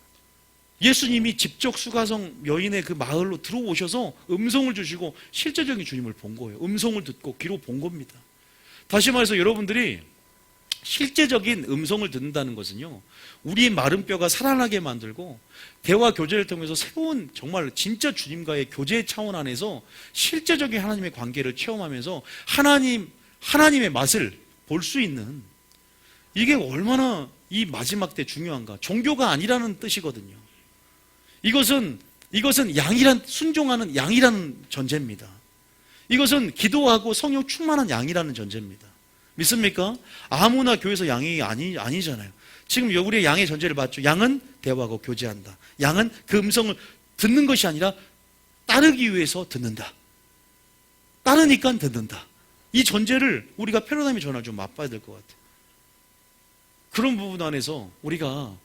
예수님이 직접 수가성 여인의 그 마을로 들어오셔서 음성을 주시고 실제적인 주님을 본 거예요. 음성을 듣고 귀로 본 겁니다. 다시 말해서 여러분들이 실제적인 음성을 듣는다는 것은요, 우리의 마른 뼈가 살아나게 만들고 대화 교제를 통해서 새로운 정말 진짜 주님과의 교제 차원 안에서 실제적인 하나님의 관계를 체험하면서 하나님의 맛을 볼 수 있는, 이게 얼마나 이 마지막 때 중요한가. 종교가 아니라는 뜻이거든요. 이것은 순종하는 양이라는 전제입니다. 이것은 기도하고 성령 충만한 양이라는 전제입니다. 믿습니까? 아무나 교회에서 양이 아니잖아요. 지금 우리의 양의 전제를 봤죠. 양은 대화하고 교제한다. 양은 그 음성을 듣는 것이 아니라 따르기 위해서 듣는다. 따르니까 듣는다. 이 전제를 우리가 패러다임의 전환을 좀 맛봐야 될 것 같아요. 그런 부분 안에서 우리가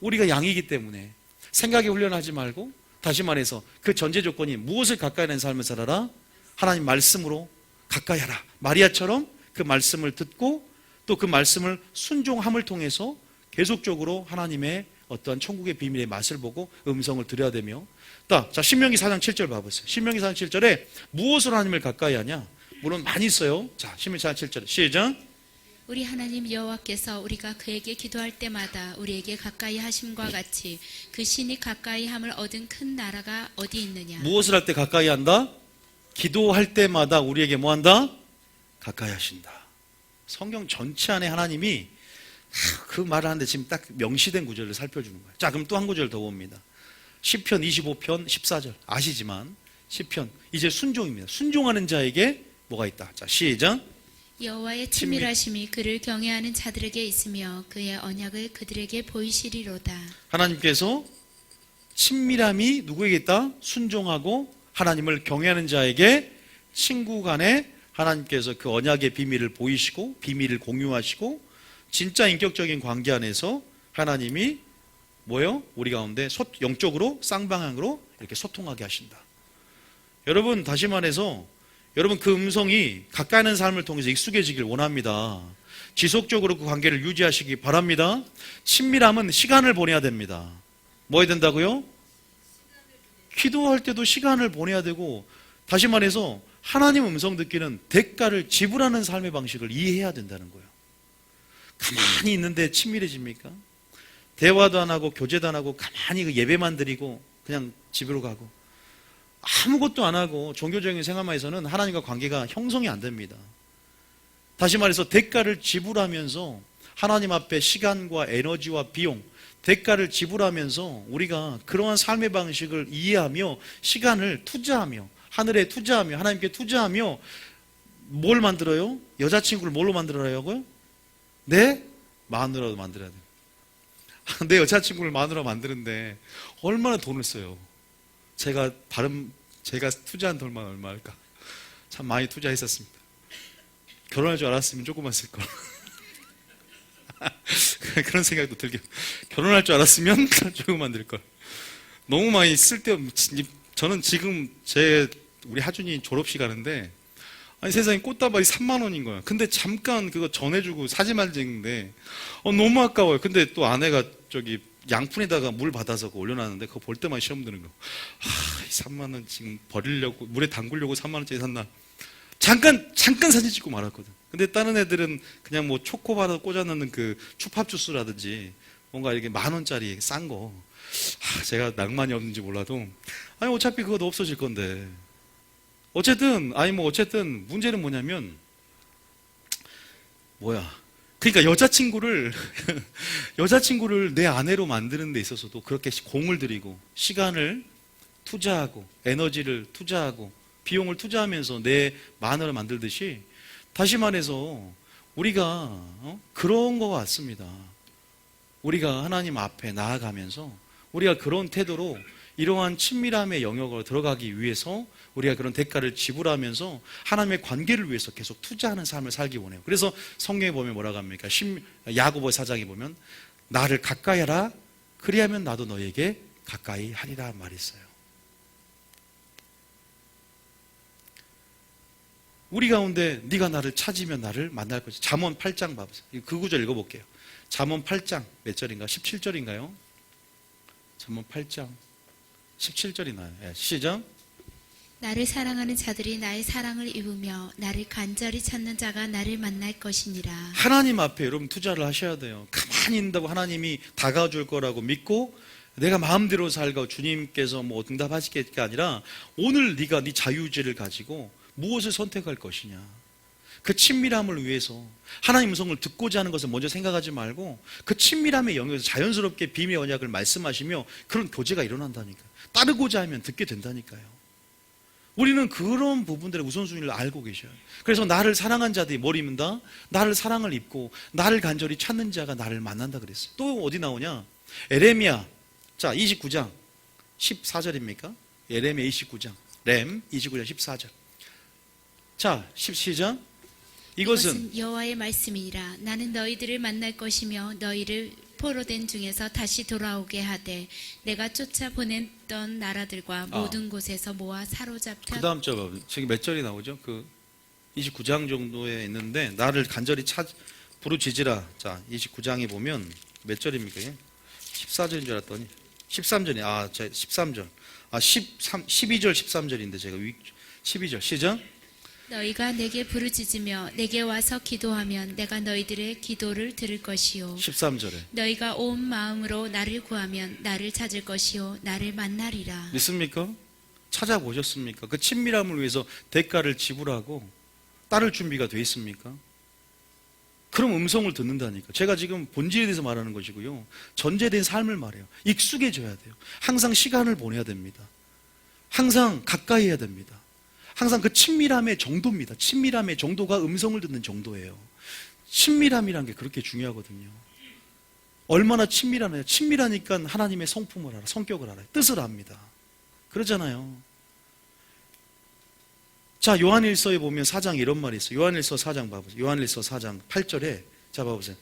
양이기 때문에 생각에 훈련하지 말고, 다시 말해서 그 전제 조건이 무엇을 가까이 하는 삶을 살아라? 하나님 말씀으로 가까이 하라. 마리아처럼 그 말씀을 듣고 또 그 말씀을 순종함을 통해서 계속적으로 하나님의 어떠한 천국의 비밀의 맛을 보고 음성을 들어야 되며, 자, 신명기 4장 7절 봐보세요. 신명기 4장 7절에 무엇으로 하나님을 가까이 하냐? 물론 많이 있어요. 자, 신명기 4장 7절 시작. 우리 하나님 여호와께서 우리가 그에게 기도할 때마다 우리에게 가까이 하심과 같이 그 신이 가까이 함을 얻은 큰 나라가 어디 있느냐? 무엇을 할 때 가까이 한다? 기도할 때마다 우리에게 뭐 한다? 가까이 하신다. 성경 전체 안에 하나님이 그 말을 하는데 지금 딱 명시된 구절을 살펴주는 거예요. 자, 그럼 또 한 구절 더 봅니다. 시편 25편 14절 아시지만 시편 이제 순종입니다. 순종하는 자에게 뭐가 있다? 자, 시작. 여호와의 친밀하심이 그를 경외하는 자들에게 있으며 그의 언약을 그들에게 보이시리로다. 하나님께서 친밀함이 누구에게 있다? 순종하고 하나님을 경외하는 자에게 친구 간에 하나님께서 그 언약의 비밀을 보이시고 비밀을 공유하시고 진짜 인격적인 관계 안에서 하나님이 뭐예요? 우리 가운데 영적으로 쌍방향으로 이렇게 소통하게 하신다. 여러분, 다시 말해서 여러분 그 음성이 가까이 하는 삶을 통해서 익숙해지길 원합니다. 지속적으로 그 관계를 유지하시기 바랍니다. 친밀함은 시간을 보내야 됩니다. 뭐 해야 된다고요? 기도할 때도 시간을 보내야 되고, 다시 말해서 하나님 음성 듣기는 대가를 지불하는 삶의 방식을 이해해야 된다는 거예요. 가만히 있는데 친밀해집니까? 대화도 안 하고 교제도 안 하고 가만히 그 예배만 드리고 그냥 집으로 가고 아무것도 안 하고 종교적인 생활만 해서는 하나님과 관계가 형성이 안 됩니다. 다시 말해서 대가를 지불하면서 하나님 앞에 시간과 에너지와 비용, 대가를 지불하면서 우리가 그러한 삶의 방식을 이해하며 시간을 투자하며 하늘에 투자하며 하나님께 투자하며 뭘 만들어요? 여자친구를 뭘로 만들어라고요? 내 마누라로 만들어야 돼요. 내 여자친구를 마누라 만드는데 얼마나 돈을 써요? 제가 투자한 돈만 얼마일까? 참 많이 투자했었습니다. 결혼할 줄 알았으면 조금만 쓸걸. 그런 생각도 들게. 결혼할 줄 알았으면 조금만 들걸. 너무 많이 저는 지금 우리 하준이 졸업식 하는데, 아니 세상에 꽃다발이 3만 원인 거야. 근데 잠깐 그거 전해주고 사진만 찍는데 너무 아까워요. 근데 또 아내가 양푼에다가 물 받아서 올려놨는데 그거 볼 때만 시험 드는 거. 3만 원 지금 버리려고 물에 담그려고 3만 원짜리 샀나? 잠깐 사진 찍고 말았거든. 근데 다른 애들은 그냥 뭐 초코바로 꽂아놓는 그 추팝 주스라든지 뭔가 이렇게 10,000원짜리 싼 거. 제가 낭만이 없는지 몰라도 어차피 그것도 없어질 건데. 어쨌든 문제는 뭐냐면 그러니까 여자친구를 내 아내로 만드는 데 있어서도 그렇게 공을 들이고 시간을 투자하고 에너지를 투자하고 비용을 투자하면서 내 마누라를 만들듯이, 다시 말해서 우리가 그런 것 같습니다. 우리가 하나님 앞에 나아가면서 우리가 그런 태도로 이러한 친밀함의 영역으로 들어가기 위해서 우리가 그런 대가를 지불하면서 하나님의 관계를 위해서 계속 투자하는 삶을 살기 원해요. 그래서 성경에 보면 뭐라고 합니까? 야고보 4장에 보면 나를 가까이 하라, 그리하면 나도 너에게 가까이 하리라 말이 있어요. 우리 가운데 네가 나를 찾으면 나를 만날 것이다. 잠언 8장 봐보세요. 그 구절 읽어볼게요. 잠언 8장 몇 절인가? 17절인가요? 잠언 8장 17절이 나요. 시작. 나를 사랑하는 자들이 나의 사랑을 입으며 나를 간절히 찾는 자가 나를 만날 것이니라. 하나님 앞에 여러분 투자를 하셔야 돼요. 가만히 있는다고 하나님이 다가줄 거라고 믿고 내가 마음대로 살고 주님께서 뭐 응답하실 게 아니라 오늘 네가 네 자유의지를 가지고 무엇을 선택할 것이냐. 그 친밀함을 위해서 하나님 음성을 듣고자 하는 것을 먼저 생각하지 말고 그 친밀함의 영역에서 자연스럽게 비밀의 언약을 말씀하시며 그런 교제가 일어난다니까요. 따르고자 하면 듣게 된다니까요. 우리는 그런 부분들의 우선순위를 알고 계셔요. 그래서 나를 사랑한 자들이 뭘 입는다? 나를 사랑을 입고 나를 간절히 찾는 자가 나를 만난다 그랬어요. 또 어디 나오냐? 에레미야 자 29장 14절입니까? 에레미야 29장 렘 29장 14절 자 17장 이것은 여호와의 말씀이니라. 나는 너희들을 만날 것이며 너희를 포로된 중에서 다시 돌아오게 하되 내가 쫓아 보냈던 나라들과 모든 곳에서 모아 사로잡혀. 그 다음 절 지금 몇 절이 나오죠? 그 29장 정도에 있는데 나를 간절히 부르짖으라. 자 29장에 보면 몇 절입니까? 14절인 줄 알았더니 13절이 13절 12절 13절인데 제가 12절 시작. 너희가 내게 부르짖으며 내게 와서 기도하면 내가 너희들의 기도를 들을 것이요 13절에 너희가 온 마음으로 나를 구하면 나를 찾을 것이요 나를 만나리라. 믿습니까? 찾아보셨습니까? 그 친밀함을 위해서 대가를 지불하고 따를 준비가 돼 있습니까? 그럼 음성을 듣는다니까. 제가 지금 본질에 대해서 말하는 것이고요. 전제된 삶을 말해요. 익숙해져야 돼요. 항상 시간을 보내야 됩니다. 항상 가까이 해야 됩니다. 항상 그 친밀함의 정도입니다. 친밀함의 정도가 음성을 듣는 정도예요. 친밀함이란 게 그렇게 중요하거든요. 얼마나 친밀하냐. 친밀하니까 하나님의 성품을 알아, 성격을 알아요. 뜻을 압니다. 그러잖아요. 자, 요한일서에 보면 4장 이런 말이 있어요. 요한일서 4장 봐보세요. 요한일서 4장 8절에 자 봐보세요.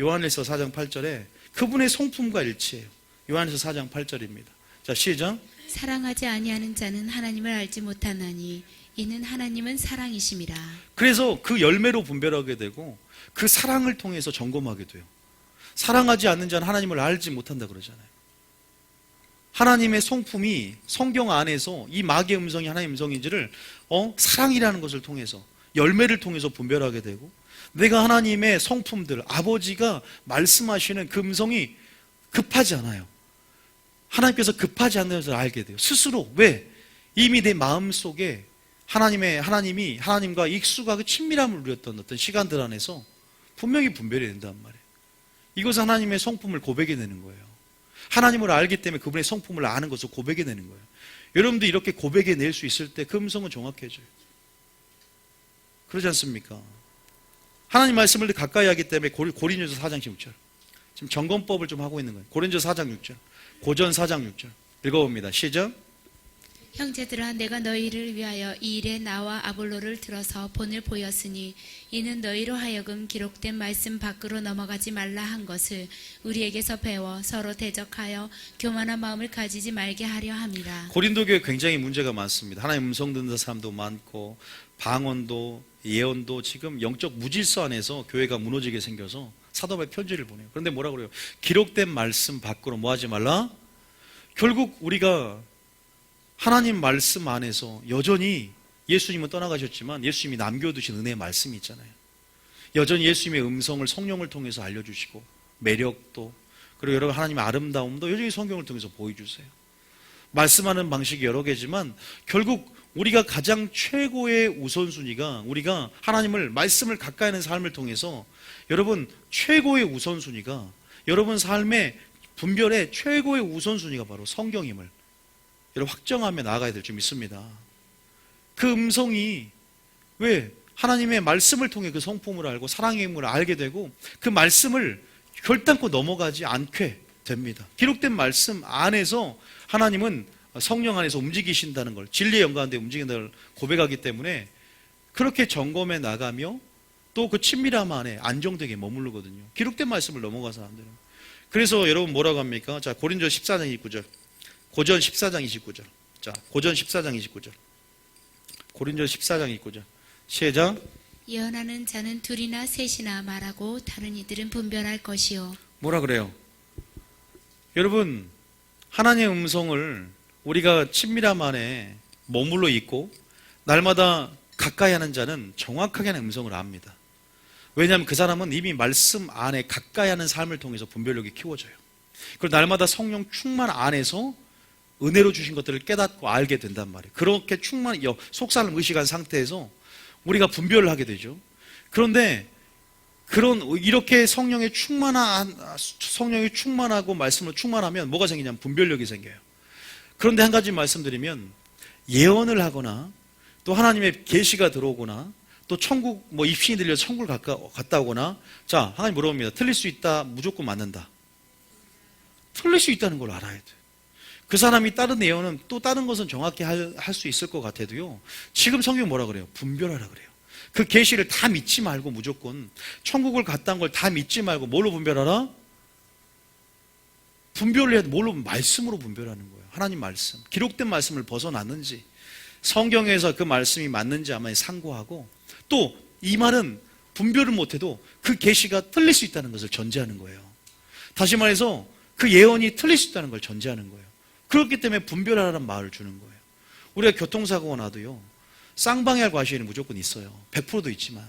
요한일서 4장 8절에 그분의 성품과 일치해요. 요한일서 4장 8절입니다. 자, 시작. 사랑하지 아니하는 자는 하나님을 알지 못하나니 이는 하나님은 사랑이심이라. 그래서 그 열매로 분별하게 되고 그 사랑을 통해서 점검하게 돼요. 사랑하지 않는 자는 하나님을 알지 못한다 그러잖아요. 하나님의 성품이 성경 안에서 이 마귀의 음성이 하나님의 음성인지를 사랑이라는 것을 통해서 열매를 통해서 분별하게 되고 내가 하나님의 성품들 아버지가 말씀하시는 그 음성이 급하지 않아요. 하나님께서 급하지 않는 것을 알게 돼요. 스스로. 왜? 이미 내 마음속에 하나님이 하나님과 익숙하게 친밀함을 누렸던 어떤 시간들 안에서 분명히 분별이 된단 말이에요. 이것은 하나님의 성품을 고백해내는 거예요. 하나님을 알기 때문에 그분의 성품을 아는 것을 고백해내는 거예요. 여러분도 이렇게 고백해낼 수 있을 때 그 음성은 정확해져요. 그러지 않습니까? 하나님 말씀을 가까이 하기 때문에 고린도서 4장 16절 지금 점검법을 좀 하고 있는 거예요. 고린도서 4장 6절 고전 4장 6절 읽어봅니다. 시작. 형제들아 내가 너희를 위하여 이 일에 나와 아볼로를 들어서 본을 보였으니 이는 너희로 하여금 기록된 말씀 밖으로 넘어가지 말라 한 것을 우리에게서 배워 서로 대적하여 교만한 마음을 가지지 말게 하려 함이라. 고린도 교회 굉장히 문제가 많습니다. 하나님 음성 듣는 사람도 많고 방언도 예언도 지금 영적 무질서 안에서 교회가 무너지게 생겨서 사도 바울이 편지를 보내요. 그런데 뭐라 그래요? 기록된 말씀 밖으로 뭐 하지 말라? 결국 우리가 하나님 말씀 안에서 여전히 예수님은 떠나가셨지만 예수님이 남겨두신 은혜의 말씀이 있잖아요. 여전히 예수님의 음성을 성령을 통해서 알려주시고 매력도 그리고 여러분 하나님의 아름다움도 여전히 성경을 통해서 보여주세요. 말씀하는 방식이 여러 개지만 결국 우리가 가장 최고의 우선순위가 우리가 하나님을 말씀을 가까이 하는 삶을 통해서 여러분 최고의 우선순위가 여러분 삶의 분별의 최고의 우선순위가 바로 성경임을 여러분 확정하며 나아가야 될 줄 믿습니다. 그 음성이 왜 하나님의 말씀을 통해 그 성품을 알고 사랑의 힘을 알게 되고 그 말씀을 결단코 넘어가지 않게 됩니다. 기록된 말씀 안에서 하나님은 성령 안에서 움직이신다는 걸 진리의 영광한데 움직인다는 걸 고백하기 때문에 그렇게 점검해 나가며 또 그 친밀함 안에 안정되게 머무르거든요. 기록된 말씀을 넘어가서 안 되는. 그래서 여러분 뭐라고 합니까? 자, 고린도 14장 29절. 고전 14장 29절. 자, 고전 14장 29절. 고린도 14장 29절. 시작. 예언하는 자는 둘이나 셋이나 말하고 다른 이들은 분별할 것이요. 뭐라 그래요? 여러분, 하나님의 음성을 우리가 친밀함 안에 머물러 있고 날마다 가까이 하는 자는 정확하게 하는 음성을 압니다. 왜냐하면 그 사람은 이미 말씀 안에 가까이 하는 삶을 통해서 분별력이 키워져요. 그리고 날마다 성령 충만 안에서 은혜로 주신 것들을 깨닫고 알게 된단 말이에요. 그렇게 속사람 의식한 상태에서 우리가 분별을 하게 되죠. 그런데 이렇게 성령이 충만하고 말씀으로 충만하면 뭐가 생기냐면 분별력이 생겨요. 그런데 한 가지 말씀드리면, 예언을 하거나 또 하나님의 계시가 들어오거나 또 천국 입신이 들려 천국을 갔다 오거나, 자, 하나님 물어봅니다. 틀릴 수 있다, 무조건 맞는다. 틀릴 수 있다는 걸 알아야 돼요. 그 사람이 다른 예언은 또 다른 것은 정확히 할 수 있을 것 같아도요, 지금 성경이 뭐라 그래요? 분별하라 그래요. 그 계시를 다 믿지 말고, 무조건 천국을 갔다 온 걸 다 믿지 말고 뭘로 분별하라? 분별을 해야 돼. 뭘로? 말씀으로 분별하는 거예요. 하나님 말씀, 기록된 말씀을 벗어났는지, 성경에서 그 말씀이 맞는지 아마 상고하고, 또 이 말은 분별을 못해도 그 계시가 틀릴 수 있다는 것을 전제하는 거예요. 다시 말해서 그 예언이 틀릴 수 있다는 걸 전제하는 거예요. 그렇기 때문에 분별하라는 말을 주는 거예요. 우리가 교통사고가 나도요, 쌍방향 과시에는 무조건 있어요. 100%도 있지만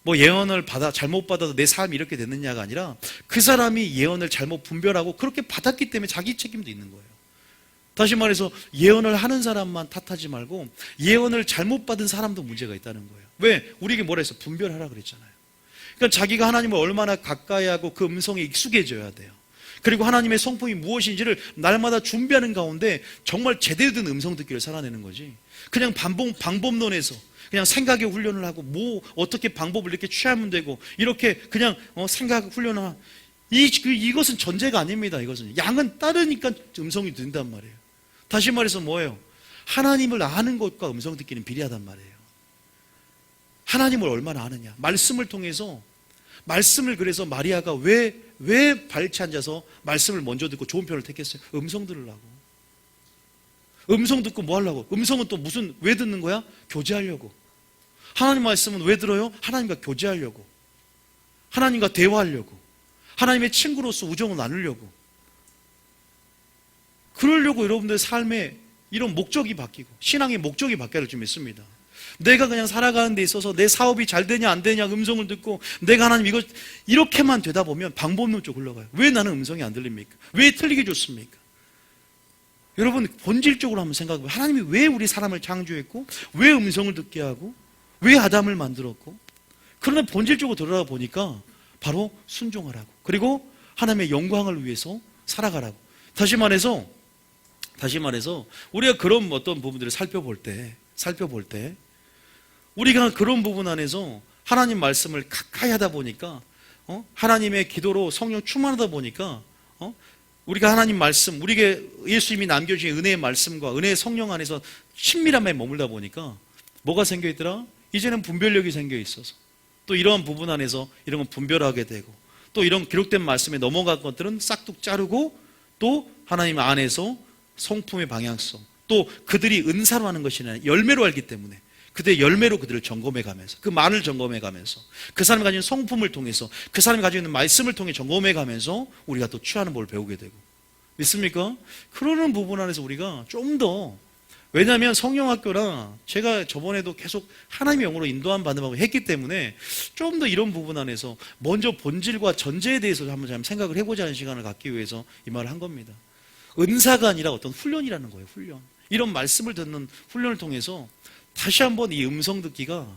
예언을 잘못 받아도 내 삶이 이렇게 됐느냐가 아니라 그 사람이 예언을 잘못 분별하고 그렇게 받았기 때문에 자기 책임도 있는 거예요. 다시 말해서 예언을 하는 사람만 탓하지 말고 예언을 잘못 받은 사람도 문제가 있다는 거예요. 왜? 우리에게 뭐라 했어? 분별하라 그랬잖아요. 그러니까 자기가 하나님을 얼마나 가까이 하고 그 음성에 익숙해져야 돼요. 그리고 하나님의 성품이 무엇인지를 날마다 준비하는 가운데 정말 제대로 된 음성 듣기를 살아내는 거지, 그냥 방법론에서 그냥 생각의 훈련을 하고 어떻게 방법을 이렇게 취하면 되고 이렇게 그냥 생각 훈련을 이것은 전제가 아닙니다. 이것은 양은 따르니까 음성이 된단 말이에요. 다시 말해서 뭐예요? 하나님을 아는 것과 음성 듣기는 비례하단 말이에요. 하나님을 얼마나 아느냐, 말씀을 통해서 그래서 마리아가 왜 발치 앉아서 말씀을 먼저 듣고 좋은 편을 택했어요? 음성 들으려고. 음성 듣고 뭐 하려고? 음성은 또 왜 듣는 거야? 교제하려고. 하나님 말씀은 왜 들어요? 하나님과 교제하려고, 하나님과 대화하려고, 하나님의 친구로서 우정을 나누려고. 그러려고 여러분들 삶에 이런 목적이 바뀌고 신앙의 목적이 바뀌어야 할 줄 믿습니다. 내가 그냥 살아가는 데 있어서 내 사업이 잘 되냐 안 되냐 음성을 듣고 내가 하나님 이렇게만 되다 보면 방법론 쪽 흘러가요. 왜 나는 음성이 안 들립니까? 왜 틀리게 줬습니까? 여러분, 본질적으로 한번 생각해보면 하나님이 왜 우리 사람을 창조했고 왜 음성을 듣게 하고 왜 아담을 만들었고, 그러나 본질적으로 들어가 보니까 바로 순종하라고, 그리고 하나님의 영광을 위해서 살아가라고. 다시 말해서 우리가 그런 어떤 부분들을 살펴볼 때 우리가 그런 부분 안에서 하나님 말씀을 가까이 하다 보니까 하나님의 기도로 성령 충만하다 보니까 우리가 하나님 말씀, 우리에게 예수님이 남겨주신 은혜의 말씀과 은혜의 성령 안에서 친밀함에 머물다 보니까 뭐가 생겨 있더라? 이제는 분별력이 생겨 있어서 또 이러한 부분 안에서 이런 건 분별하게 되고, 또 이런 기록된 말씀에 넘어간 것들은 싹둑 자르고, 또 하나님 안에서 성품의 방향성, 또 그들이 은사로 하는 것이 아니라 열매로 알기 때문에 그들의 열매로 그들을 점검해 가면서, 그 말을 점검해 가면서, 그 사람이 가진 성품을 통해서, 그 사람이 가지고 있는 말씀을 통해 점검해 가면서 우리가 또 취하는 법을 배우게 되고. 믿습니까? 그러는 부분 안에서 우리가 좀 더, 왜냐하면 성령학교라 제가 저번에도 계속 하나님의 영으로 인도함 받음하고 했기 때문에 좀 더 이런 부분 안에서 먼저 본질과 전제에 대해서 한번 생각을 해보자는 시간을 갖기 위해서 이 말을 한 겁니다. 은사가 아니라 어떤 훈련이라는 거예요. 훈련. 이런 말씀을 듣는 훈련을 통해서 다시 한번 이 음성 듣기가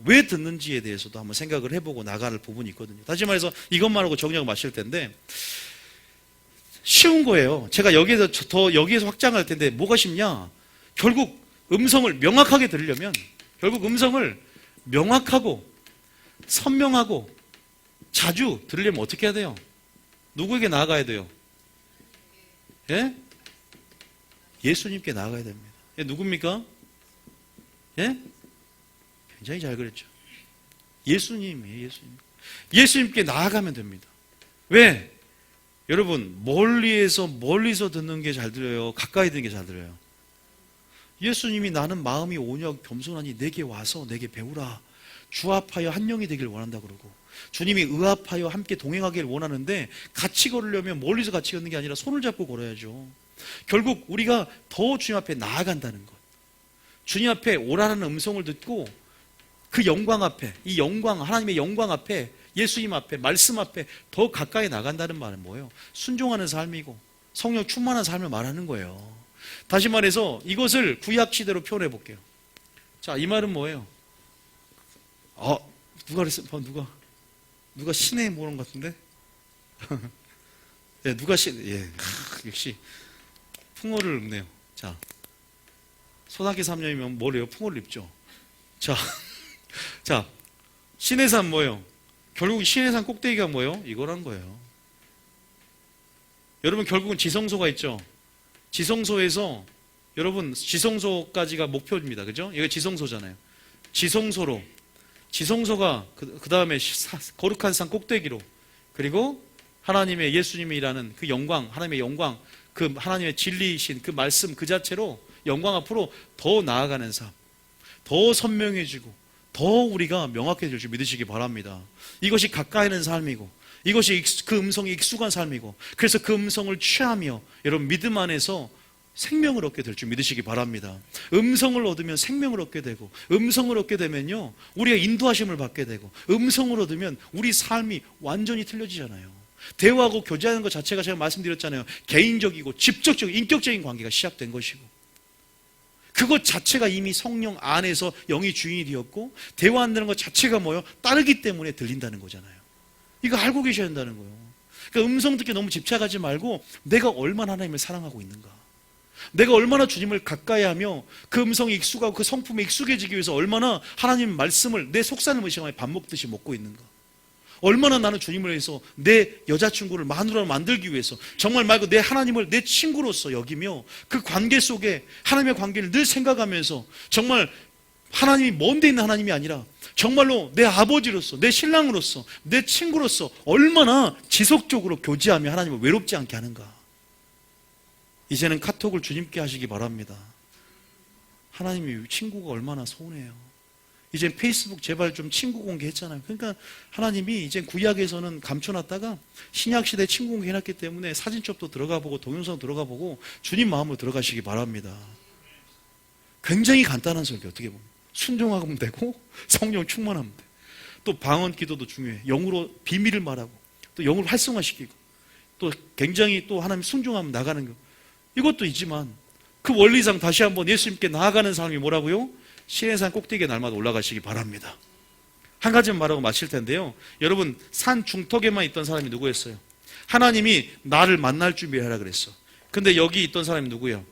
왜 듣는지에 대해서도 한번 생각을 해보고 나가는 부분이 있거든요. 다시 말해서 이것만 하고 정리하고 마실 텐데, 쉬운 거예요. 제가 여기에서 확장할 텐데 뭐가 쉽냐? 결국 음성을 명확하게 들으려면, 결국 음성을 명확하고 선명하고 자주 들으려면 어떻게 해야 돼요? 누구에게 나아가야 돼요? 예? 예수님께 나아가야 됩니다. 예, 누굽니까? 예? 굉장히 잘 그랬죠. 예수님이에요, 예수님. 예수님께 나아가면 됩니다. 왜? 여러분, 멀리서 듣는 게 잘 들려요? 가까이 듣는 게 잘 들려요? 예수님이 나는 마음이 온유하고 겸손하니 내게 와서 내게 배우라. 주합하여 한 영이 되길 원한다 그러고, 주님이 의합하여 함께 동행하길 원하는데 같이 걸으려면 멀리서 같이 걷는 게 아니라 손을 잡고 걸어야죠. 결국 우리가 더 주님 앞에 나아간다는 것, 주님 앞에 오라는 음성을 듣고 그 영광 앞에, 이 영광, 하나님의 영광 앞에, 예수님 앞에, 말씀 앞에 더 가까이 나간다는 말은 뭐예요? 순종하는 삶이고 성령 충만한 삶을 말하는 거예요. 다시 말해서 이것을 구약시대로 표현해 볼게요. 자, 이 말은 뭐예요? 누가 그랬어요? 누가 신의 모르는 것 같은데? 예, 역시 풍어를 입네요. 자, 소나기 3년이면 뭐래요? 풍어를 입죠. 자, 신의 산 뭐예요? 결국 신의 산 꼭대기가 뭐예요? 이거란 거예요. 여러분, 결국은 지성소가 있죠. 지성소에서, 여러분, 지성소까지가 목표입니다. 그죠? 이거 지성소잖아요. 지성소가 그 다음에 거룩한 산 꼭대기로, 그리고 하나님의, 예수님이 일하는 그 영광, 하나님의 영광, 그 하나님의 진리이신 그 말씀 그 자체로 영광 앞으로 더 나아가는 삶, 더 선명해지고 더 우리가 명확해질 줄 믿으시기 바랍니다. 이것이 가까이 있는 삶이고, 이것이 그 음성이 익숙한 삶이고, 그래서 그 음성을 취하며 여러분 믿음 안에서 생명을 얻게 될 줄 믿으시기 바랍니다. 음성을 얻으면 생명을 얻게 되고, 음성을 얻게 되면요 우리가 인도하심을 받게 되고, 음성을 얻으면 우리 삶이 완전히 틀려지잖아요. 대화하고 교제하는 것 자체가 제가 말씀드렸잖아요. 개인적이고 직접적인 인격적인 관계가 시작된 것이고, 그것 자체가 이미 성령 안에서 영이 주인이 되었고, 대화한다는 것 자체가 뭐예요? 따르기 때문에 들린다는 거잖아요. 이거 알고 계셔야 한다는 거예요. 그러니까 음성 듣기 너무 집착하지 말고, 내가 얼마나 하나님을 사랑하고 있는가, 내가 얼마나 주님을 가까이 하며 그 음성이 익숙하고 그 성품에 익숙해지기 위해서 얼마나 하나님 말씀을 내 속살을 시간에 밥 먹듯이 먹고 있는가, 얼마나 나는 주님을 위해서 내 여자친구를 마누라로 만들기 위해서 정말 말고 내 하나님을 내 친구로서 여기며 그 관계 속에 하나님의 관계를 늘 생각하면서 정말 하나님이 먼데 있는 하나님이 아니라 정말로 내 아버지로서, 내 신랑으로서, 내 친구로서 얼마나 지속적으로 교제하며 하나님을 외롭지 않게 하는가. 이제는 카톡을 주님께 하시기 바랍니다. 하나님이 친구가 얼마나 서운해요. 이제 페이스북 제발 좀 친구 공개했잖아요. 그러니까 하나님이 이제 구약에서는 감춰놨다가 신약시대에 친구 공개해놨기 때문에 사진첩도 들어가 보고 동영상 들어가 보고 주님 마음으로 들어가시기 바랍니다. 굉장히 간단한 설교, 어떻게 보면 순종하면 되고 성령 충만하면 돼. 또 방언 기도도 중요해. 영으로 비밀을 말하고 또 영을 활성화시키고 또 굉장히 또 하나님 순종하면 나가는 거, 이것도 있지만 그 원리상 다시 한번 예수님께 나아가는 사람이 뭐라고요? 신의 산 꼭대기에 날마다 올라가시기 바랍니다. 한 가지만 말하고 마칠 텐데요, 여러분 산 중턱에만 있던 사람이 누구였어요? 하나님이 나를 만날 준비하라 그랬어. 근데 여기 있던 사람이 누구예요?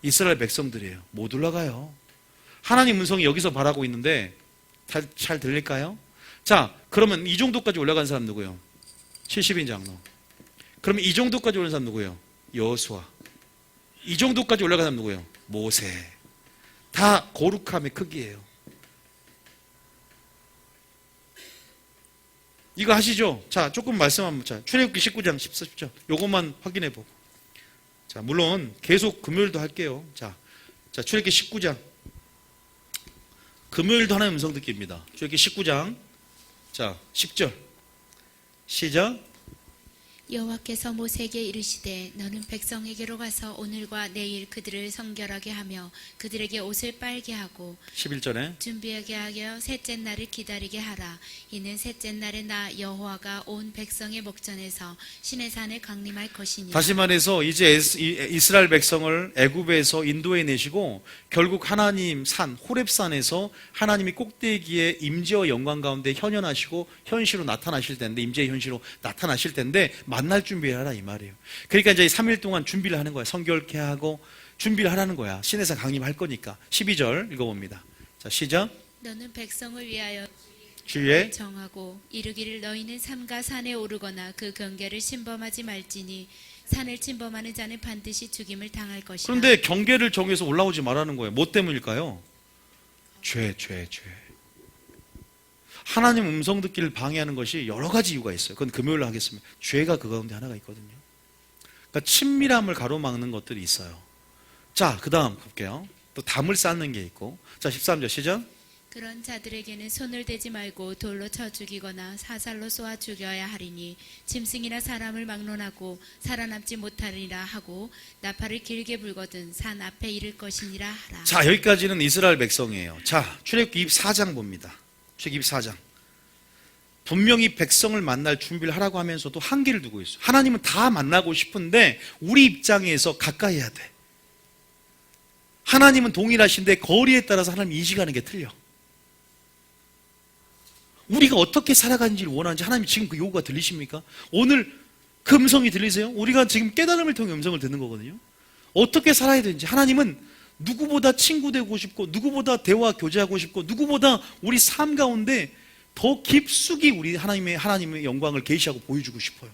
이스라엘 백성들이에요. 못 올라가요. 하나님 음성이 여기서 바라고 있는데 잘 들릴까요? 자, 그러면 이 정도까지 올라간 사람 누구예요? 70인 장로. 그러면 이 정도까지 올라간 사람 누구예요? 여호수아. 이 정도까지 올라간 사람 누구예요? 모세. 다 거룩함의 크기예요. 이거 하시죠? 자, 조금 말씀 한번. 자, 출애굽기 19장 10절 요것만 확인해 보고. 자, 물론 계속 금요일도 할게요. 자, 출애굽기 19장. 금요일도 하나님 음성 듣기입니다. 출애굽기 19장. 자, 10절. 시작. 여호와께서 모세에게 이르시되 너는 백성에게로 가서 오늘과 내일 그들을 성결하게 하며 그들에게 옷을 빨게 하고 11절에 준비하게 하여 셋째 날을 기다리게 하라. 이는 셋째 날에 나 여호와가 온 백성의 목전에서 시내산에 강림할 것이니라. 다시 말해서 이제 이스라엘 백성을 애굽에서 인도해 내시고 결국 하나님 산 호렙산에서 하나님이 꼭대기에 임재와 영광 가운데 현현하시고 현시로 나타나실 텐데, 임재의 현시로 나타나실 텐데 만날 준비를 하라 이 말이에요. 그러니까 이제 3일 동안 준비를 하는 거야. 성결케 하고 준비를 하라는 거야. 시내산 강림할 거니까. 12절 읽어봅니다. 자, 시작. 너는 백성을 위하여 주의 정하고 이르기를 너희는 삼가 산에 오르거나 그 경계를 침범하지 말지니 산을 침범하는 자는 반드시 죽임을 당할 것이다. 그런데 경계를 정해서 올라오지 말라는 거예요. 뭐 때문일까요? 죄. 하나님 음성 듣기를 방해하는 것이 여러 가지 이유가 있어요. 그건 금요일로 하겠습니다. 죄가 그 가운데 하나가 있거든요. 그러니까 친밀함을 가로막는 것들이 있어요. 자, 그 다음 볼게요. 또 담을 쌓는 게 있고. 자, 13절 시작. 그런 자들에게는 손을 대지 말고 돌로 쳐 죽이거나 사살로 쏘아 죽여야 하리니 짐승이나 사람을 막론하고 살아남지 못하리라 하고 나팔을 길게 불거든 산 앞에 이를 것이니라 하라. 자, 여기까지는 이스라엘 백성이에요. 자, 출애굽기 24장 봅니다. 출애굽기 24장. 분명히 백성을 만날 준비를 하라고 하면서도 한계를 두고 있어요. 하나님은 다 만나고 싶은데 우리 입장에서 가까이 해야 돼. 하나님은 동일하신데 거리에 따라서 하나님 인식하는 게 틀려. 우리가 어떻게 살아가는지를 원하는지 하나님 지금 그 요구가 들리십니까? 오늘 그 음성이 들리세요? 우리가 지금 깨달음을 통해 음성을 듣는 거거든요. 어떻게 살아야 되는지 하나님은 누구보다 친구 되고 싶고 누구보다 대화 교제하고 싶고 누구보다 우리 삶 가운데 더 깊숙이 우리 하나님의 영광을 계시하고 보여주고 싶어요.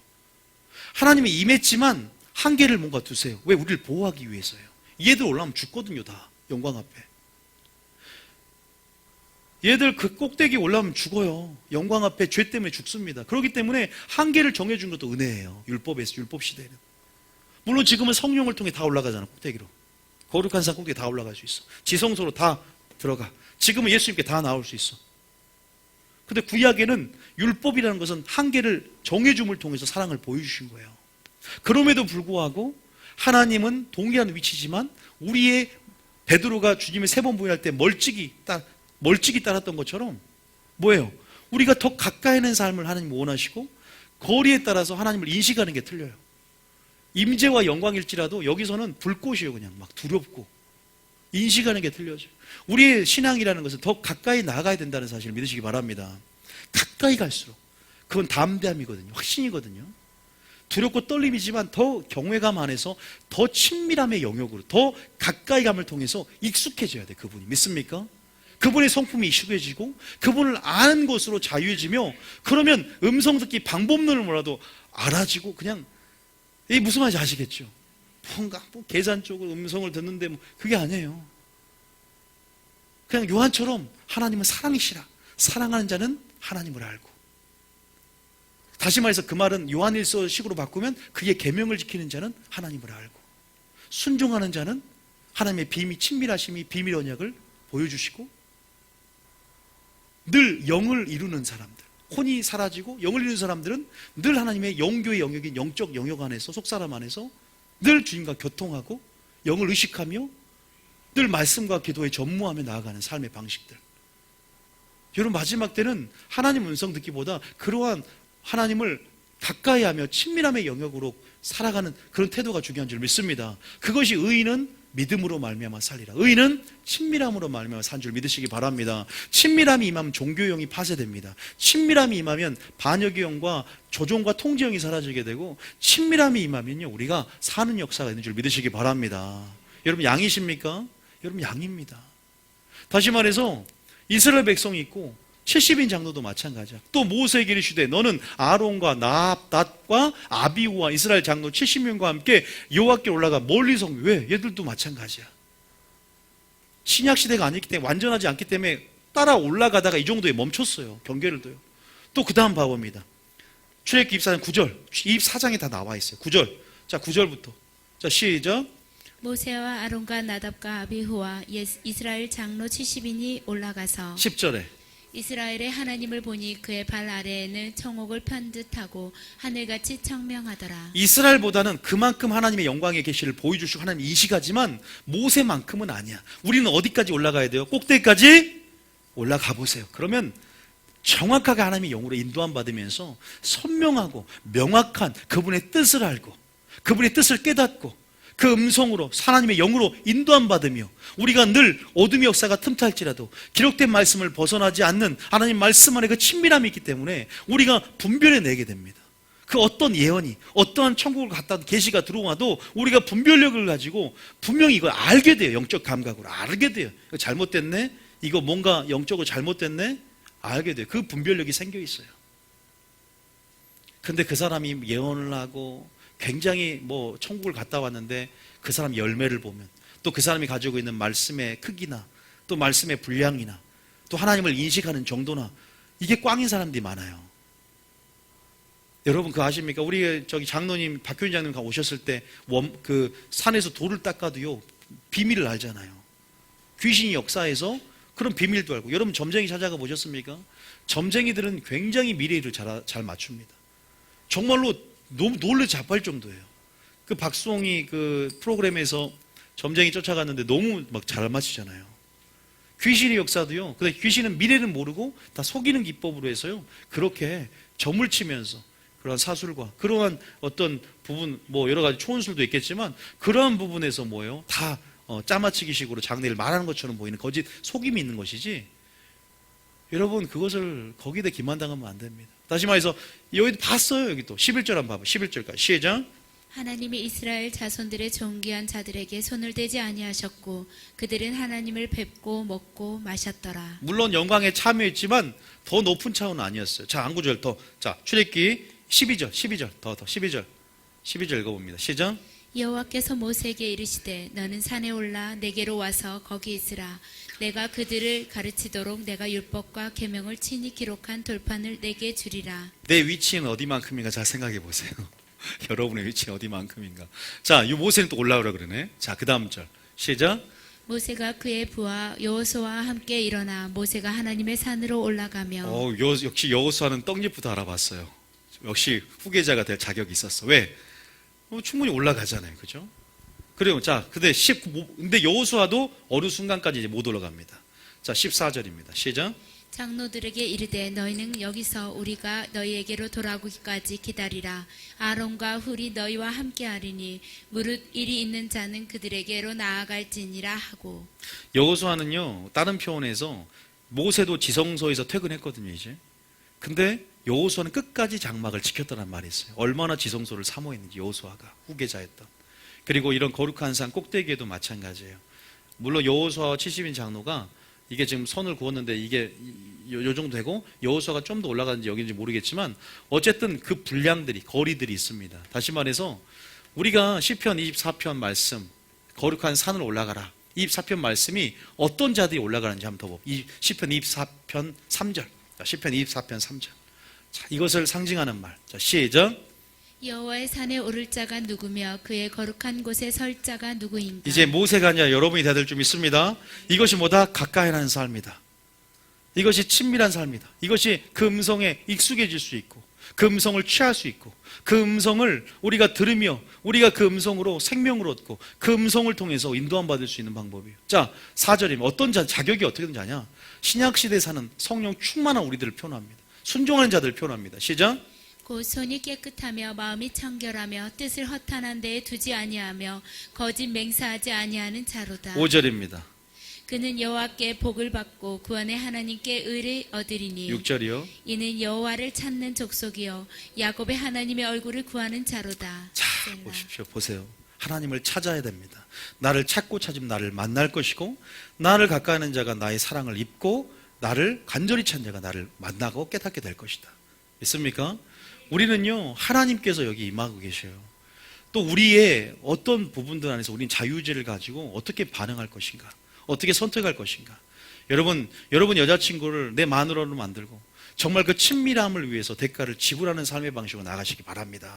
하나님이 임했지만 한계를 뭔가 두세요. 왜? 우리를 보호하기 위해서요. 얘들 올라오면 죽거든요. 다 영광 앞에. 얘들 그 꼭대기 올라오면 죽어요. 영광 앞에 죄 때문에 죽습니다. 그렇기 때문에 한계를 정해준 것도 은혜예요. 율법에서, 율법 시대는. 물론 지금은 성령을 통해 다 올라가잖아. 꼭대기로. 거룩한 산 꼭대기 다 올라갈 수 있어. 지성소로 다 들어가. 지금은 예수님께 다 나올 수 있어. 근데 구약에는 율법이라는 것은 한계를 정해줌을 통해서 사랑을 보여주신 거예요. 그럼에도 불구하고 하나님은 동일한 위치지만 우리의 베드로가 주님의 3번 부인할 때 멀찍이 따랐던 것처럼 뭐예요? 우리가 더 가까이 있는 삶을 하나님 원하시고 거리에 따라서 하나님을 인식하는 게 틀려요. 임재와 영광일지라도 여기서는 불꽃이에요. 그냥 막 두렵고 인식하는 게 틀려져요. 우리의 신앙이라는 것은 더 가까이 나아가야 된다는 사실을 믿으시기 바랍니다. 가까이 갈수록 그건 담대함이거든요. 확신이거든요. 두렵고 떨림이지만 더 경외감 안에서 더 친밀함의 영역으로 더 가까이 감을 통해서 익숙해져야 돼. 그분이 믿습니까? 그분의 성품이 익숙해지고 그분을 아는 것으로 자유해지며 그러면 음성 듣기 방법론을 몰라도 알아지고 그냥 이 무슨 말인지 아시겠죠? 뭔가 계산적으로 음성을 듣는데 그게 아니에요. 그냥 요한처럼 하나님은 사랑이시라. 사랑하는 자는 하나님을 알고. 다시 말해서 그 말은 요한일서 식으로 바꾸면 그의 계명을 지키는 자는 하나님을 알고 순종하는 자는 하나님의 친밀하심이 비밀 언약을 보여주시고 늘 영을 이루는 사람들, 혼이 사라지고 영을 이루는 사람들은 늘 하나님의 영교의 영역인 영적 영역 안에서 속사람 안에서 늘 주님과 교통하고 영을 의식하며 늘 말씀과 기도에 전무하며 나아가는 삶의 방식들. 여러분 마지막 때는 하나님 음성 듣기보다 그러한 하나님을 가까이 하며 친밀함의 영역으로 살아가는 그런 태도가 중요한 줄 믿습니다. 그것이 의인은 믿음으로 말미암아 살리라. 의인은 친밀함으로 말미암아 산 줄 믿으시기 바랍니다. 친밀함이 임하면 종교형이 파쇄됩니다. 친밀함이 임하면 반역의 영과 조종과 통제형이 사라지게 되고 친밀함이 임하면요 우리가 사는 역사가 있는 줄 믿으시기 바랍니다. 여러분 양이십니까? 여러분 양입니다. 다시 말해서 이스라엘 백성이 있고 70인 장로도 마찬가지야. 또 모세에게 이르시되 너는 아론과 나압닷과 아비후와 이스라엘 장로 70명과 함께 여호와께 올라가 멀리서 왜? 얘들도 마찬가지야. 신약 시대가 아니기 때문에 완전하지 않기 때문에 따라 올라가다가 이 정도에 멈췄어요. 경계를 둬요. 또 그 다음 봐봅니다. 출애굽기 24장 9절 24장에 다 나와 있어요. 9절. 자 9절부터. 자 시작. 모세와 아론과 나답과 아비후와 이스라엘 장로 70인이 올라가서 10절에 이스라엘의 하나님을 보니 그의 발 아래에는 청옥을 편듯하고 하늘같이 청명하더라. 이스라엘보다는 그만큼 하나님의 영광의 계시를 보여주시고 하나님 인식하지만 모세만큼은 아니야. 우리는 어디까지 올라가야 돼요? 꼭대기까지 올라가 보세요. 그러면 정확하게 하나님의 영으로 인도함 받으면서 선명하고 명확한 그분의 뜻을 알고 그분의 뜻을 깨닫고 그 음성으로 하나님의 영으로 인도함 받으며 우리가 늘 어둠의 역사가 틈탈지라도 기록된 말씀을 벗어나지 않는 하나님 말씀 안에 그 친밀함이 있기 때문에 우리가 분별해내게 됩니다. 그 어떤 예언이 어떠한 천국을 갖다 계시가 들어와도 우리가 분별력을 가지고 분명히 이걸 알게 돼요. 영적 감각으로 알게 돼요. 이거 잘못됐네? 이거 뭔가 영적으로 잘못됐네? 알게 돼요. 그 분별력이 생겨 있어요. 근데 그 사람이 예언을 하고 굉장히 천국을 갔다 왔는데 그 사람 열매를 보면 또 그 사람이 가지고 있는 말씀의 크기나 또 말씀의 분량이나 또 하나님을 인식하는 정도나 이게 꽝인 사람들이 많아요. 여러분 그거 아십니까? 우리 장로님 박효인 장로님 오셨을 때 그 산에서 돌을 닦아도요 비밀을 알잖아요. 귀신이 역사해서 그런 비밀도 알고. 여러분 점쟁이 찾아가 보셨습니까? 점쟁이들은 굉장히 미래를 잘 맞춥니다. 정말로 너무 놀래 자빠질 정도예요. 그 박수홍이 그 프로그램에서 점쟁이 쫓아갔는데 너무 막 잘 맞히잖아요. 귀신의 역사도요. 근데 귀신은 미래는 모르고 다 속이는 기법으로 해서요. 그렇게 점을 치면서 그러한 사술과 그러한 어떤 부분 뭐 여러 가지 초혼술도 있겠지만 그러한 부분에서 뭐예요? 다 짜맞추기식으로 장래를 말하는 것처럼 보이는 거짓 속임이 있는 것이지. 여러분 그것을 거기다 기만당하면 안 됩니다. 다시 말해서 여기 봤어요. 여기 또 11절 한번 봐봐. 11절까지 시작. 하나님이 이스라엘 자손들의 존귀한 자들에게 손을 대지 아니하셨고 그들은 하나님을 뵙고 먹고 마셨더라. 물론 영광에 참여했지만 더 높은 차원은 아니었어요. 자, 한 구절 더. 자, 출애굽기 12절 더 12절 읽어봅니다. 시작. 여호와께서 모세에게 이르시되 너는 산에 올라 내게로 와서 거기 있으라. 내가 그들을 가르치도록 내가 율법과 계명을 친히 기록한 돌판을 내게 주리라. 내 위치는 어디만큼인가 잘 생각해 보세요. 여러분의 위치는 어디만큼인가. 자, 이 모세는 또 올라오라 그러네. 자, 그 다음 절 시작. 모세가 그의 부하 여호수아와 함께 일어나 모세가 하나님의 산으로 올라가며 역시 여호수아는 떡잎부터 알아봤어요. 역시 후계자가 될 자격이 있었어. 왜? 충분히 올라가잖아요. 그죠? 그래요. 자, 근데 여호수아도 어느 순간까지 이제 못 올라갑니다. 자, 14절입니다. 시작. 장로들에게 이르되 너희는 여기서 우리가 너희에게로 돌아오기까지 기다리라. 아론과 훌이 너희와 함께하리니 무릇 일이 있는 자는 그들에게로 나아갈지니라 하고. 여호수아는요. 다른 표현에서 모세도 지성소에서 퇴근했거든요. 이제. 근데 여호수아는 끝까지 장막을 지켰다는 말이 있어요. 얼마나 지성소를 사모했는지 여호수아가 후계자였던. 그리고 이런 거룩한 산 꼭대기에도 마찬가지예요. 물론 여호수아와 70인 장로가 이게 지금 선을 그었는데 이게 요 정도 되고 여호수아가 좀 더 올라가는지 여기인지 모르겠지만 어쨌든 그 분량들이 거리들이 있습니다. 다시 말해서 우리가 시편 24편 말씀 거룩한 산을 올라가라. 24편 말씀이 어떤 자들이 올라가는지 한번 더 보고 시편 24편 3절. 자, 시편 24편 3절. 자, 이것을 상징하는 말. 자, 시작. 여호와의 산에 오를 자가 누구며 그의 거룩한 곳에 설 자가 누구인가. 이제 모세가 아니라 여러분이 돼야 될 줄 믿습니다. 이것이 뭐다? 가까이 하는 삶이다. 이것이 친밀한 삶이다. 이것이 그 음성에 익숙해질 수 있고 그 음성을 취할 수 있고 그 음성을 우리가 들으며 우리가 그 음성으로 생명을 얻고 그 음성을 통해서 인도함 받을 수 있는 방법이에요. 자, 4절이면 어떤 자격이 어떻게 되는지 아냐? 신약시대에 사는 성령 충만한 우리들을 표현합니다. 순종하는 자들을 표현합니다. 시작. 곧 손이 깨끗하며 마음이 청결하며 뜻을 허탄한 데에 두지 아니하며 거짓 맹세하지 아니하는 자로다. 5절입니다. 그는 여호와께 복을 받고 구원의 하나님께 의를 얻으리니 6절이요. 이는 여호와를 찾는 족속이요 야곱의 하나님의 얼굴을 구하는 자로다. 자, 셀라. 보십시오. 보세요. 하나님을 찾아야 됩니다. 나를 찾고 찾으면 나를 만날 것이고 나를 가까이 하는 자가 나의 사랑을 입고 나를 간절히 찾는 자가 나를 만나고 깨닫게 될 것이다. 믿습니까? 우리는요, 하나님께서 여기 임하고 계셔요. 또 우리의 어떤 부분들 안에서 우리는 자유의지를 가지고 어떻게 반응할 것인가, 어떻게 선택할 것인가. 여러분 여자친구를 내 마누라로 만들고 정말 그 친밀함을 위해서 대가를 지불하는 삶의 방식으로 나가시기 바랍니다.